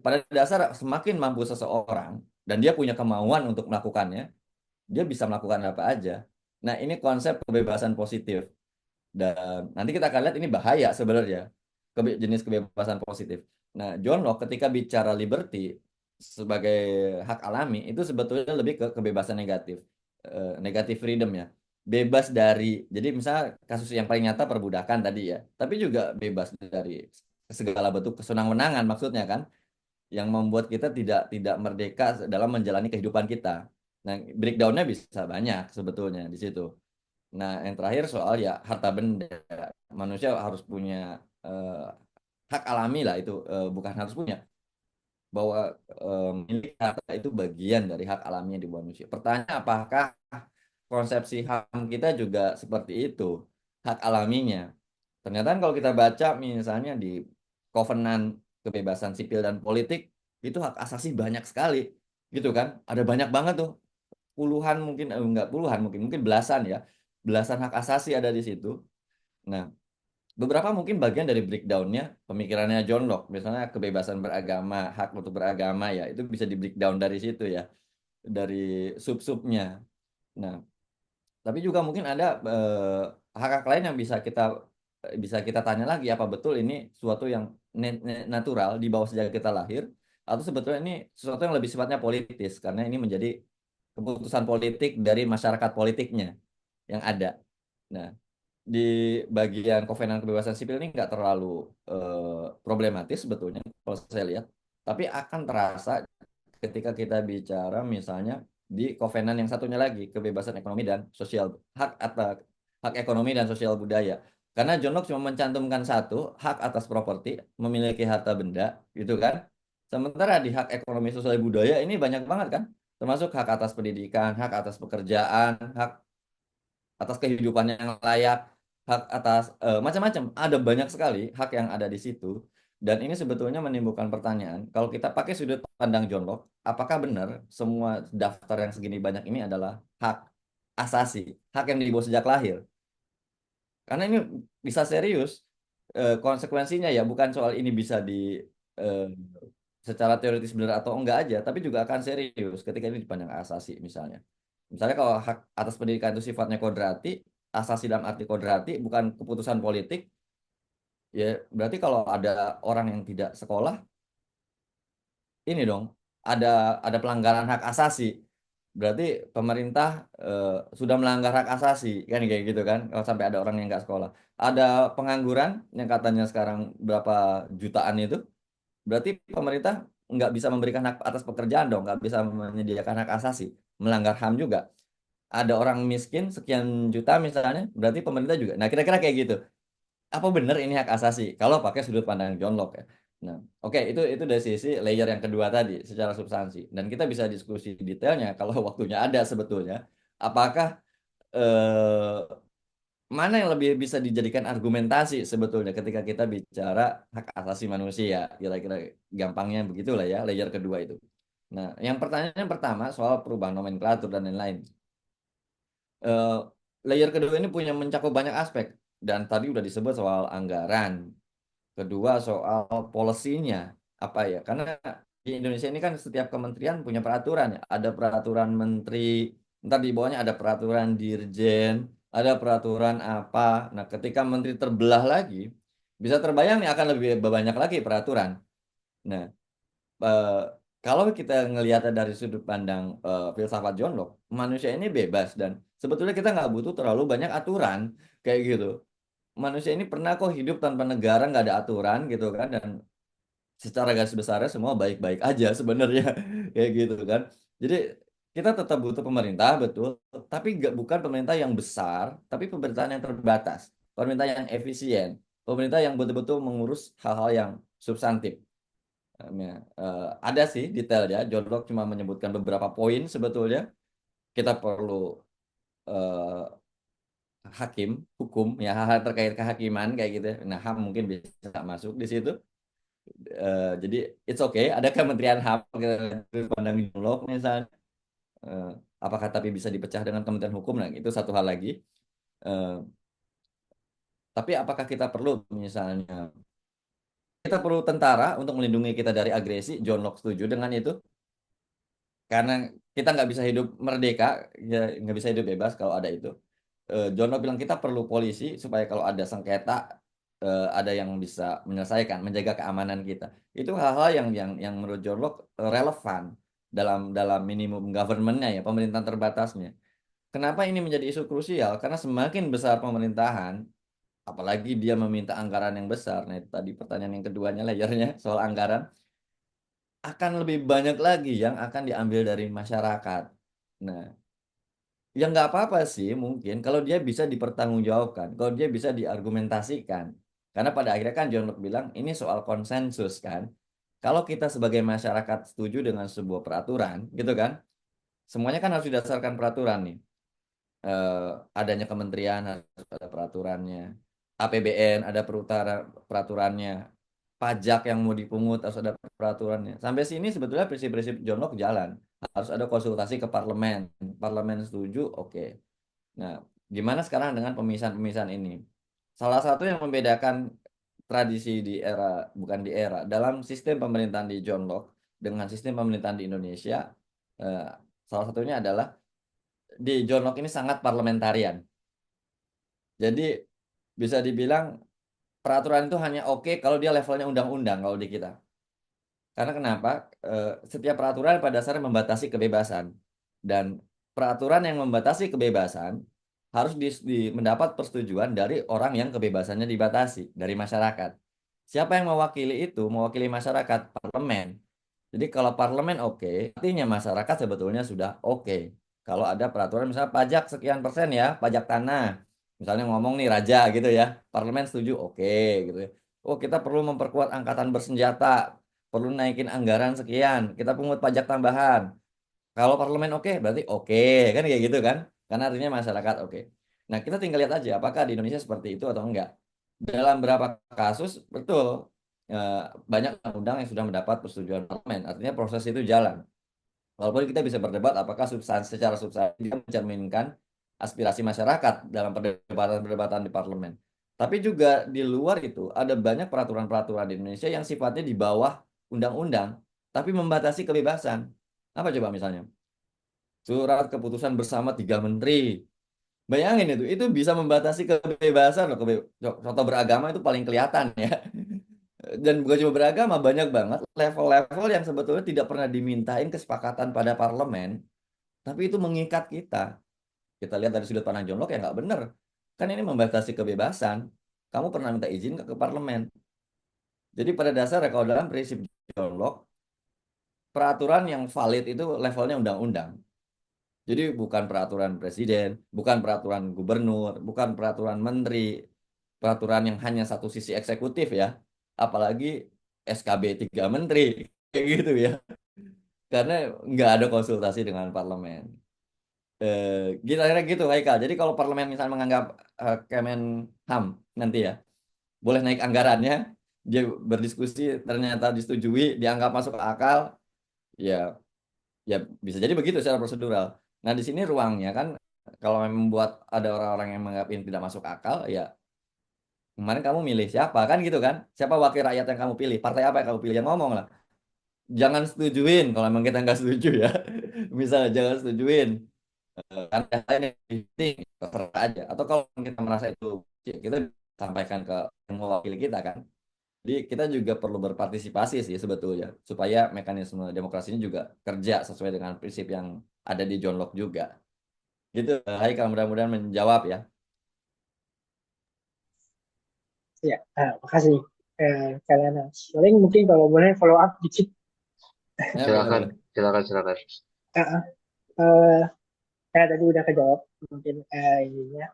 pada dasar semakin mampu seseorang dan dia punya kemauan untuk melakukannya, dia bisa melakukan apa aja. Nah, ini konsep kebebasan positif. Dan nanti kita akan lihat ini bahaya sebenarnya, jenis kebebasan positif. Nah, John Locke ketika bicara liberty sebagai hak alami, itu sebetulnya lebih ke kebebasan negatif. Negatif freedom ya. Bebas dari, jadi misalnya kasus yang paling nyata perbudakan tadi ya, tapi juga bebas dari segala bentuk kesenang-wenangan maksudnya kan, yang membuat kita tidak tidak merdeka dalam menjalani kehidupan kita. Nah, breakdown-nya bisa banyak sebetulnya di situ. Nah, yang terakhir soal ya harta benda. Manusia harus punya hak alami lah itu, bukan harus punya. Bahwa milik harta itu bagian dari hak alaminya di manusia. Pertanyaan apakah konsepsi HAM kita juga seperti itu, hak alaminya. Ternyata kalau kita baca misalnya di Kovenan Kebebasan Sipil dan Politik, itu hak asasi banyak sekali. Gitu kan? Ada banyak banget tuh, puluhan mungkin enggak puluhan mungkin belasan ya, belasan hak asasi ada di situ. Nah, beberapa mungkin bagian dari breakdownnya pemikirannya John Locke, misalnya kebebasan beragama, hak untuk beragama ya, itu bisa di breakdown dari situ ya, dari sub-subnya. Nah, tapi juga mungkin ada hak-hak lain yang bisa kita tanya lagi, apa betul ini suatu yang natural di bawah sejak kita lahir, atau sebetulnya ini sesuatu yang lebih sifatnya politis karena ini menjadi keputusan politik dari masyarakat politiknya yang ada. Nah, di bagian kovenan kebebasan sipil ini nggak terlalu problematis sebetulnya kalau saya lihat, tapi akan terasa ketika kita bicara misalnya di kovenan yang satunya lagi, kebebasan ekonomi dan sosial, hak atas hak ekonomi dan sosial budaya. Karena John Locke cuma mencantumkan satu, hak atas properti, memiliki harta benda, gitu kan. Sementara di hak ekonomi sosial budaya ini banyak banget kan, termasuk hak atas pendidikan, hak atas pekerjaan, hak atas kehidupan yang layak, hak atas macam-macam. Ada banyak sekali hak yang ada di situ. Dan ini sebetulnya menimbulkan pertanyaan, kalau kita pakai sudut pandang John Locke, apakah benar semua daftar yang segini banyak ini adalah hak asasi, hak yang dibawa sejak lahir? Karena ini bisa serius konsekuensinya ya, bukan soal ini bisa di eh, secara teoritis benar atau enggak aja, tapi juga akan serius ketika ini dipandang asasi misalnya. Misalnya kalau hak atas pendidikan itu sifatnya kodrati, asasi dalam arti kodrati, bukan keputusan politik, ya berarti kalau ada orang yang tidak sekolah, ini dong ada pelanggaran hak asasi. Berarti pemerintah sudah melanggar hak asasi kan kayak gitu kan kalau sampai ada orang yang nggak sekolah. Ada pengangguran yang katanya sekarang berapa jutaan itu, berarti pemerintah nggak bisa memberikan hak atas pekerjaan dong, nggak bisa menyediakan hak asasi, melanggar HAM juga. Ada orang miskin sekian juta misalnya, berarti pemerintah juga. Nah, kira-kira kayak gitu. Apa benar ini hak asasi? Kalau pakai sudut pandang John Locke ya. Nah, oke, itu dari sisi layer yang kedua tadi secara substansi. Dan kita bisa diskusi detailnya kalau waktunya ada sebetulnya. Apakah eh, mana yang lebih bisa dijadikan argumentasi sebetulnya ketika kita bicara hak asasi manusia? Kira-kira gampangnya begitulah ya, layer kedua itu. Nah, yang pertanyaan pertama soal perubahan nomenklatur dan lain-lain. Eh, Layer kedua ini punya mencakup banyak aspek. Dan tadi udah disebut soal anggaran. Kedua soal polisinya. Apa ya? Karena di Indonesia ini kan setiap kementerian punya peraturan ya. Ada peraturan menteri, ntar di bawahnya ada peraturan dirjen, ada peraturan apa. Nah, ketika menteri terbelah lagi, bisa terbayang nih akan lebih banyak lagi peraturan. Nah, eh, kalau kita ngelihatnya dari sudut pandang filsafat John Locke, manusia ini bebas dan sebetulnya kita nggak butuh terlalu banyak aturan kayak gitu. Manusia ini pernah kok hidup tanpa negara, nggak ada aturan gitu kan, dan secara garis besarnya semua baik-baik aja sebenarnya kayak gitu kan. Jadi kita tetap butuh pemerintah betul, tapi bukan pemerintah yang besar, tapi pemerintahan yang terbatas, pemerintah yang efisien, pemerintah yang betul-betul mengurus hal-hal yang substantif. Ya, ada sih detailnya. John Locke cuma menyebutkan beberapa poin sebetulnya. Kita perlu eh, hakim, hukum, ya hal-hal terkait kehakiman kayak gitu. Nah, HAM mungkin bisa masuk di situ. Jadi it's okay. Ada Kementerian HAM pandang John Locke misalnya. Eh, apakah tapi bisa dipecah dengan Kementerian Hukum? Nah, itu satu hal lagi. Eh, tapi apakah kita perlu misalnya kita perlu tentara untuk melindungi kita dari agresi? John Locke setuju dengan itu. Karena kita nggak bisa hidup merdeka, ya, nggak bisa hidup bebas kalau ada itu. John Locke bilang kita perlu polisi supaya kalau ada sengketa ada yang bisa menyelesaikan, menjaga keamanan kita. Itu hal-hal yang menurut John Locke relevan dalam minimum government-nya ya, pemerintahan terbatasnya. Kenapa ini menjadi isu krusial? Karena semakin besar pemerintahan, apalagi dia meminta anggaran yang besar. Nah, itu tadi pertanyaan yang keduanya layarnya soal anggaran akan lebih banyak lagi yang akan diambil dari masyarakat. Nah, ya nggak apa-apa sih mungkin kalau dia bisa dipertanggungjawabkan, kalau dia bisa diargumentasikan. Karena pada akhirnya kan John Locke bilang ini soal konsensus kan. Kalau kita sebagai masyarakat setuju dengan sebuah peraturan, gitu kan, semuanya kan harus didasarkan peraturan nih. Eh, Adanya kementerian harus ada peraturannya. APBN ada peraturannya. Pajak yang mau dipungut harus ada peraturannya. Sampai sini sebetulnya prinsip-prinsip John Locke jalan. Harus ada konsultasi ke parlemen. Parlemen setuju, oke. Nah, gimana sekarang dengan pemisahan-pemisahan ini? Salah satu yang membedakan tradisi di era, bukan di era, dalam sistem pemerintahan di John Locke dengan sistem pemerintahan di Indonesia, eh, salah satunya adalah di John Locke ini sangat parlementarian. Jadi bisa dibilang peraturan itu hanya oke kalau dia levelnya undang-undang kalau di kita. Karena kenapa? Setiap peraturan pada dasarnya membatasi kebebasan. Dan peraturan yang membatasi kebebasan harus mendapat persetujuan dari orang yang kebebasannya dibatasi, dari masyarakat. Siapa yang mewakili itu? Mewakili masyarakat, parlemen. Jadi kalau parlemen oke, artinya masyarakat sebetulnya sudah oke. Kalau ada peraturan misalnya pajak sekian persen ya, pajak tanah. Misalnya ngomong nih raja gitu ya, parlemen setuju oke gitu ya. Oh kita perlu memperkuat angkatan bersenjata, perlu naikin anggaran sekian, kita pungut pajak tambahan. Kalau parlemen oke, berarti oke, kan kayak gitu kan? Karena artinya masyarakat oke. Nah, kita tinggal lihat aja apakah di Indonesia seperti itu atau enggak. Dalam beberapa kasus, betul, eh, banyak undang-undang yang sudah mendapat persetujuan parlemen. Artinya proses itu jalan. Walaupun kita bisa berdebat apakah secara substansi dia mencerminkan aspirasi masyarakat dalam perdebatan-perdebatan di parlemen. Tapi juga di luar itu ada banyak peraturan-peraturan di Indonesia yang sifatnya di bawah undang-undang, tapi membatasi kebebasan. Apa coba misalnya? Surat keputusan bersama 3 menteri. Bayangin itu bisa membatasi kebebasan loh. Contoh beragama itu paling kelihatan ya. Dan bukan cuma beragama, banyak banget level-level yang sebetulnya tidak pernah dimintain kesepakatan pada parlemen, tapi itu mengikat kita. Kita lihat dari sudut pandang John Locke ya nggak bener. Kan ini membatasi kebebasan. Kamu pernah minta izin ke parlemen. Jadi pada dasarnya kalau dalam prinsip John Locke, peraturan yang valid itu levelnya undang-undang. Jadi bukan peraturan presiden, bukan peraturan gubernur, bukan peraturan menteri, peraturan yang hanya satu sisi eksekutif ya, apalagi SKB 3 menteri, kayak gitu ya. Karena nggak ada konsultasi dengan parlemen. Kira-kira gitu, Haikal. Jadi kalau parlemen misalnya menganggap Kemenham nanti ya, boleh naik anggarannya, dia berdiskusi, ternyata disetujui, dianggap masuk akal, ya ya bisa jadi begitu secara prosedural. Nah, di sini ruangnya kan kalau memang membuat ada orang-orang yang menganggap ini tidak masuk akal, ya kemarin kamu milih siapa kan gitu kan? Siapa wakil rakyat yang kamu pilih? Partai apa yang kamu pilih? Yang ngomong lah. Jangan setujuin kalau memang kita nggak setuju ya. Misalnya jangan setujuin. Karena yang lain yang penting terserah aja. Atau kalau kita merasa itu ya kita sampaikan ke yang mewakili kita kan. Jadi kita juga perlu berpartisipasi sih sebetulnya supaya mekanisme demokrasinya juga kerja sesuai dengan prinsip yang ada di John Locke juga. Gitu. Hai, kalau mudah-mudahan menjawab ya. Ya, makasih kalian. Paling mungkin kalau boleh follow up dikit. Ya, Silakan, boleh. silakan. Uh, uh, tadi udah kejawab mungkin ininya.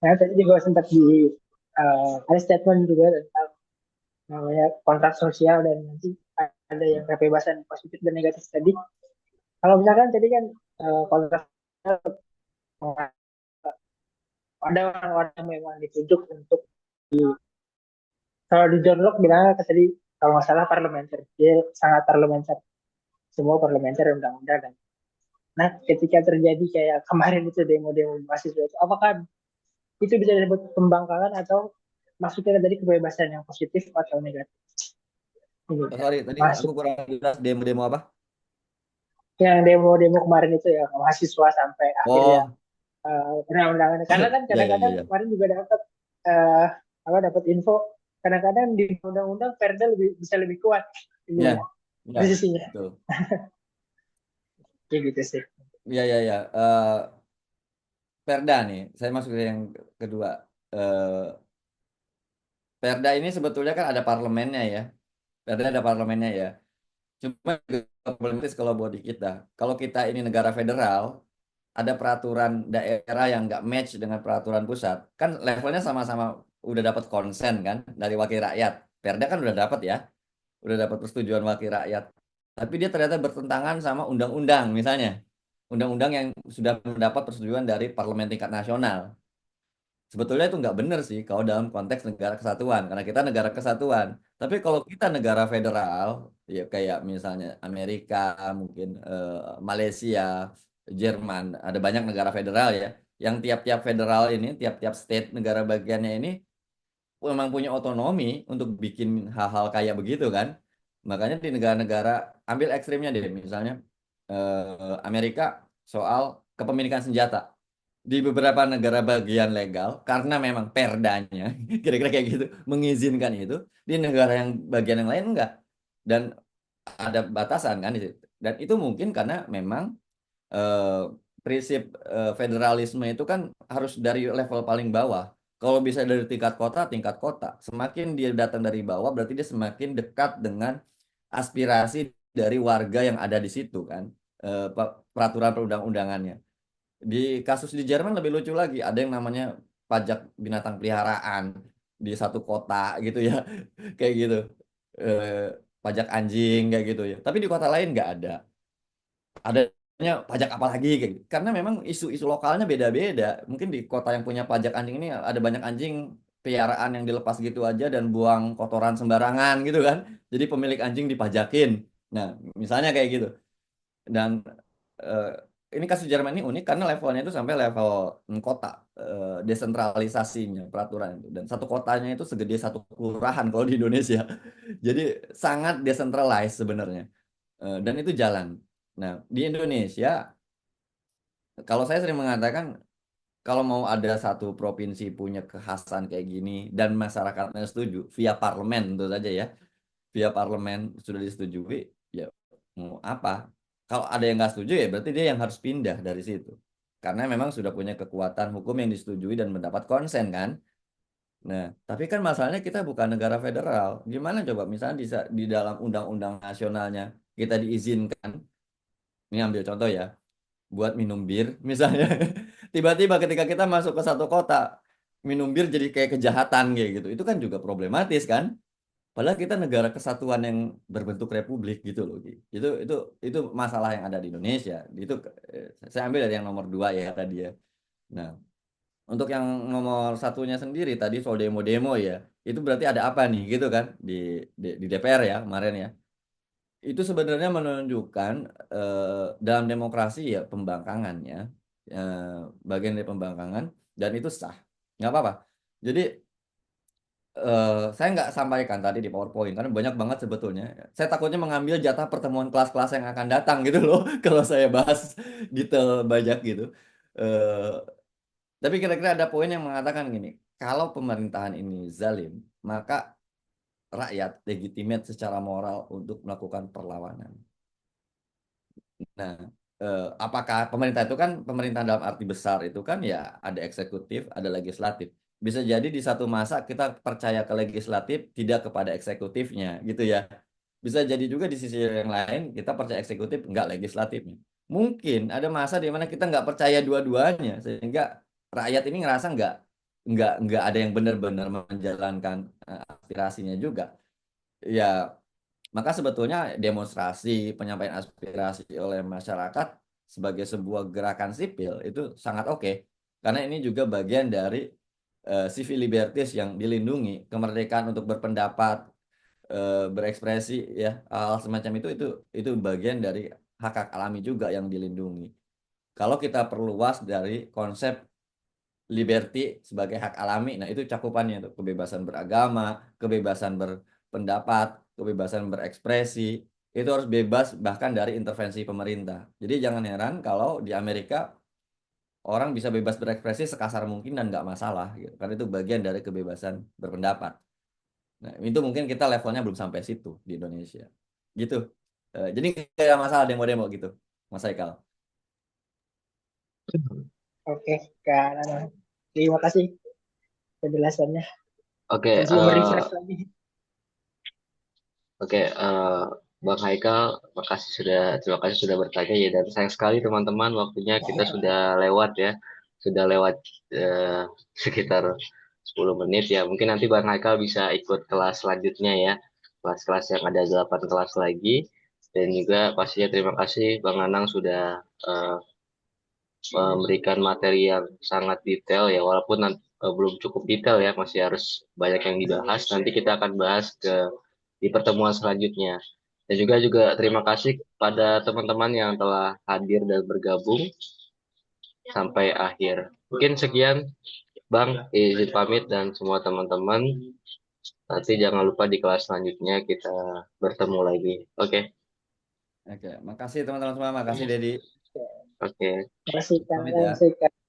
Nah, tadi juga sempat ada statement juga tentang namanya kontrak sosial dan nanti ada yang kebebasan positif dan negatif tadi. Kalau misalkan tadi kan kontrak sosial, ada orang-orang yang memang ditunjuk untuk kalau di John Locke bilangnya tadi kalau nggak salah parlementer, dia sangat parlementer, semua parlementer undang-undang dan nah ketika terjadi kayak kemarin itu demo-demo mahasiswa itu apakah itu bisa disebut pembangkangan atau maksudnya tadi kebebasan yang positif atau negatif ini ya, Sorry, tadi aku masuk kurang jelas demo-demo apa? yang demo-demo kemarin itu ya mahasiswa sampai akhirnya Oh, undang-undang karena kan ya, ya, ya, kadang-kadang ya. kemarin juga dapat uh, dapat info kadang-kadang di undang-undang Perda bisa lebih kuat ini Ya, ya ya, posisinya betul. kayak gitu sih. Ya, ya, ya. Perda nih, saya masuk ke yang kedua. Eh, Perda ini sebetulnya kan ada parlemennya ya. Perda ada parlemennya ya. Cuma juga problematis kalau buat di kita. Kalau kita ini negara federal, ada peraturan daerah yang nggak match dengan peraturan pusat. Kan levelnya sama-sama udah dapat konsen kan dari wakil rakyat. Perda kan udah dapat ya, udah dapat persetujuan wakil rakyat. Tapi dia ternyata bertentangan sama undang-undang misalnya. Undang-undang yang sudah mendapat persetujuan dari parlemen tingkat nasional. Sebetulnya itu nggak benar sih kalau dalam konteks negara kesatuan, karena kita negara kesatuan. Tapi kalau kita negara federal, ya kayak misalnya Amerika, mungkin Malaysia, Jerman, ada banyak negara federal ya, yang tiap-tiap federal ini, tiap-tiap state negara bagiannya ini memang punya otonomi untuk bikin hal-hal kayak begitu kan. Makanya di negara-negara, ambil ekstrimnya deh, misalnya Amerika soal kepemilikan senjata di beberapa negara bagian legal karena memang perdanya kira-kira kayak gitu mengizinkan itu, di negara yang bagian yang lain enggak, dan ada batasan kan di situ. Dan itu mungkin karena memang eh, prinsip federalisme itu kan harus dari level paling bawah. Kalau bisa dari tingkat kota, semakin dia datang dari bawah berarti dia semakin dekat dengan aspirasi dari warga yang ada di situ kan, peraturan perundang-undangannya. Di kasus di Jerman lebih lucu lagi, ada yang namanya pajak binatang peliharaan di satu kota gitu ya, kayak gitu. Eh, Pajak anjing kayak gitu ya. Tapi di kota lain nggak ada. Adanya pajak apa lagi kayak gitu. Karena memang isu-isu lokalnya beda-beda. Mungkin di kota yang punya pajak anjing ini ada banyak anjing peliharaan yang dilepas gitu aja dan buang kotoran sembarangan gitu kan. Jadi pemilik anjing dipajakin. Nah, misalnya kayak gitu. Dan eh, ini kasus Jerman ini unik karena levelnya itu sampai level kota, desentralisasinya peraturan itu, dan satu kotanya itu segede satu kelurahan kalau di Indonesia. Jadi sangat decentralized sebenarnya. Dan itu jalan. Nah, di Indonesia kalau saya sering mengatakan kalau mau ada satu provinsi punya kekhasan kayak gini dan masyarakatnya setuju via parlemen tentu saja ya, via parlemen sudah disetujui, ya mau apa? Kalau ada yang nggak setuju ya berarti dia yang harus pindah dari situ. Karena memang sudah punya kekuatan hukum yang disetujui dan mendapat konsen kan. Nah, tapi kan masalahnya kita bukan negara federal. Gimana coba misalnya di dalam undang-undang nasionalnya kita diizinkan, ini ambil contoh ya, buat minum bir misalnya, tiba-tiba ketika kita masuk ke satu kota, minum bir jadi kayak kejahatan kayak gitu, itu kan juga problematis kan? Padahal kita negara kesatuan yang berbentuk republik gitu loh, Gi. Itu masalah yang ada di Indonesia. Saya ambil dari yang nomor dua ya tadi ya. Nah, untuk yang nomor satunya sendiri tadi soal demo-demo ya, itu berarti ada apa nih gitu kan di DPR ya kemarin ya. Itu sebenarnya menunjukkan dalam demokrasi ya pembangkangannya, bagian dari pembangkangan dan itu sah, nggak apa-apa. Jadi saya nggak sampaikan tadi di PowerPoint karena banyak banget sebetulnya. Saya takutnya mengambil jatah pertemuan kelas-kelas yang akan datang gitu loh kalau saya bahas detail banyak gitu. Eh, tapi kira-kira ada poin yang mengatakan gini, kalau pemerintahan ini zalim, maka rakyat legitimate secara moral untuk melakukan perlawanan. Nah, apakah pemerintah itu kan pemerintah dalam arti besar itu kan ya ada eksekutif, ada legislatif. Bisa jadi di satu masa kita percaya ke legislatif, tidak kepada eksekutifnya, gitu ya. Bisa jadi juga di sisi yang lain kita percaya eksekutif, enggak legislatifnya. Mungkin ada masa di mana kita nggak percaya dua-duanya, sehingga rakyat ini ngerasa nggak ada yang benar-benar menjalankan aspirasinya juga. Ya, maka sebetulnya demonstrasi, penyampaian aspirasi oleh masyarakat sebagai sebuah gerakan sipil itu sangat oke. Karena ini juga bagian dari civil liberties yang dilindungi, kemerdekaan untuk berpendapat, berekspresi ya, hal semacam itu bagian dari hak-hak alami juga yang dilindungi. Kalau kita perluas dari konsep liberty sebagai hak alami. Nah, itu cakupannya tuh, kebebasan beragama, kebebasan berpendapat, kebebasan berekspresi. Itu harus bebas bahkan dari intervensi pemerintah. Jadi jangan heran kalau di Amerika orang bisa bebas berekspresi sekasar mungkin dan nggak masalah gitu. Karena itu bagian dari kebebasan berpendapat. Nah, itu mungkin kita levelnya belum sampai situ di Indonesia. Gitu. Jadi kayak masalah demo-demo gitu, Mas Haikal. Oke, Kak Nanang. Terima kasih penjelasannya. Oke, Jadi merefresh lagi. Oke, Bang Haikal, terima kasih sudah bertanya ya. Dan sayang sekali teman-teman, waktunya kita sudah lewat ya, sudah lewat sekitar 10 menit ya. Mungkin nanti Bang Haikal bisa ikut kelas selanjutnya ya, kelas-kelas yang ada 8 kelas lagi. Dan juga pastinya terima kasih Bang Nanang sudah memberikan materi yang sangat detail ya, walaupun belum cukup detail ya, masih harus banyak yang dibahas. Nanti kita akan bahas di pertemuan selanjutnya. Dan juga terima kasih pada teman-teman yang telah hadir dan bergabung sampai akhir. Mungkin sekian, Bang, izin pamit dan semua teman-teman. Nanti jangan lupa di kelas selanjutnya kita bertemu lagi. Oke. Oke, makasih teman-teman semua, makasih Dedi. Oke. Terima kasih, Pamit ya. Kak.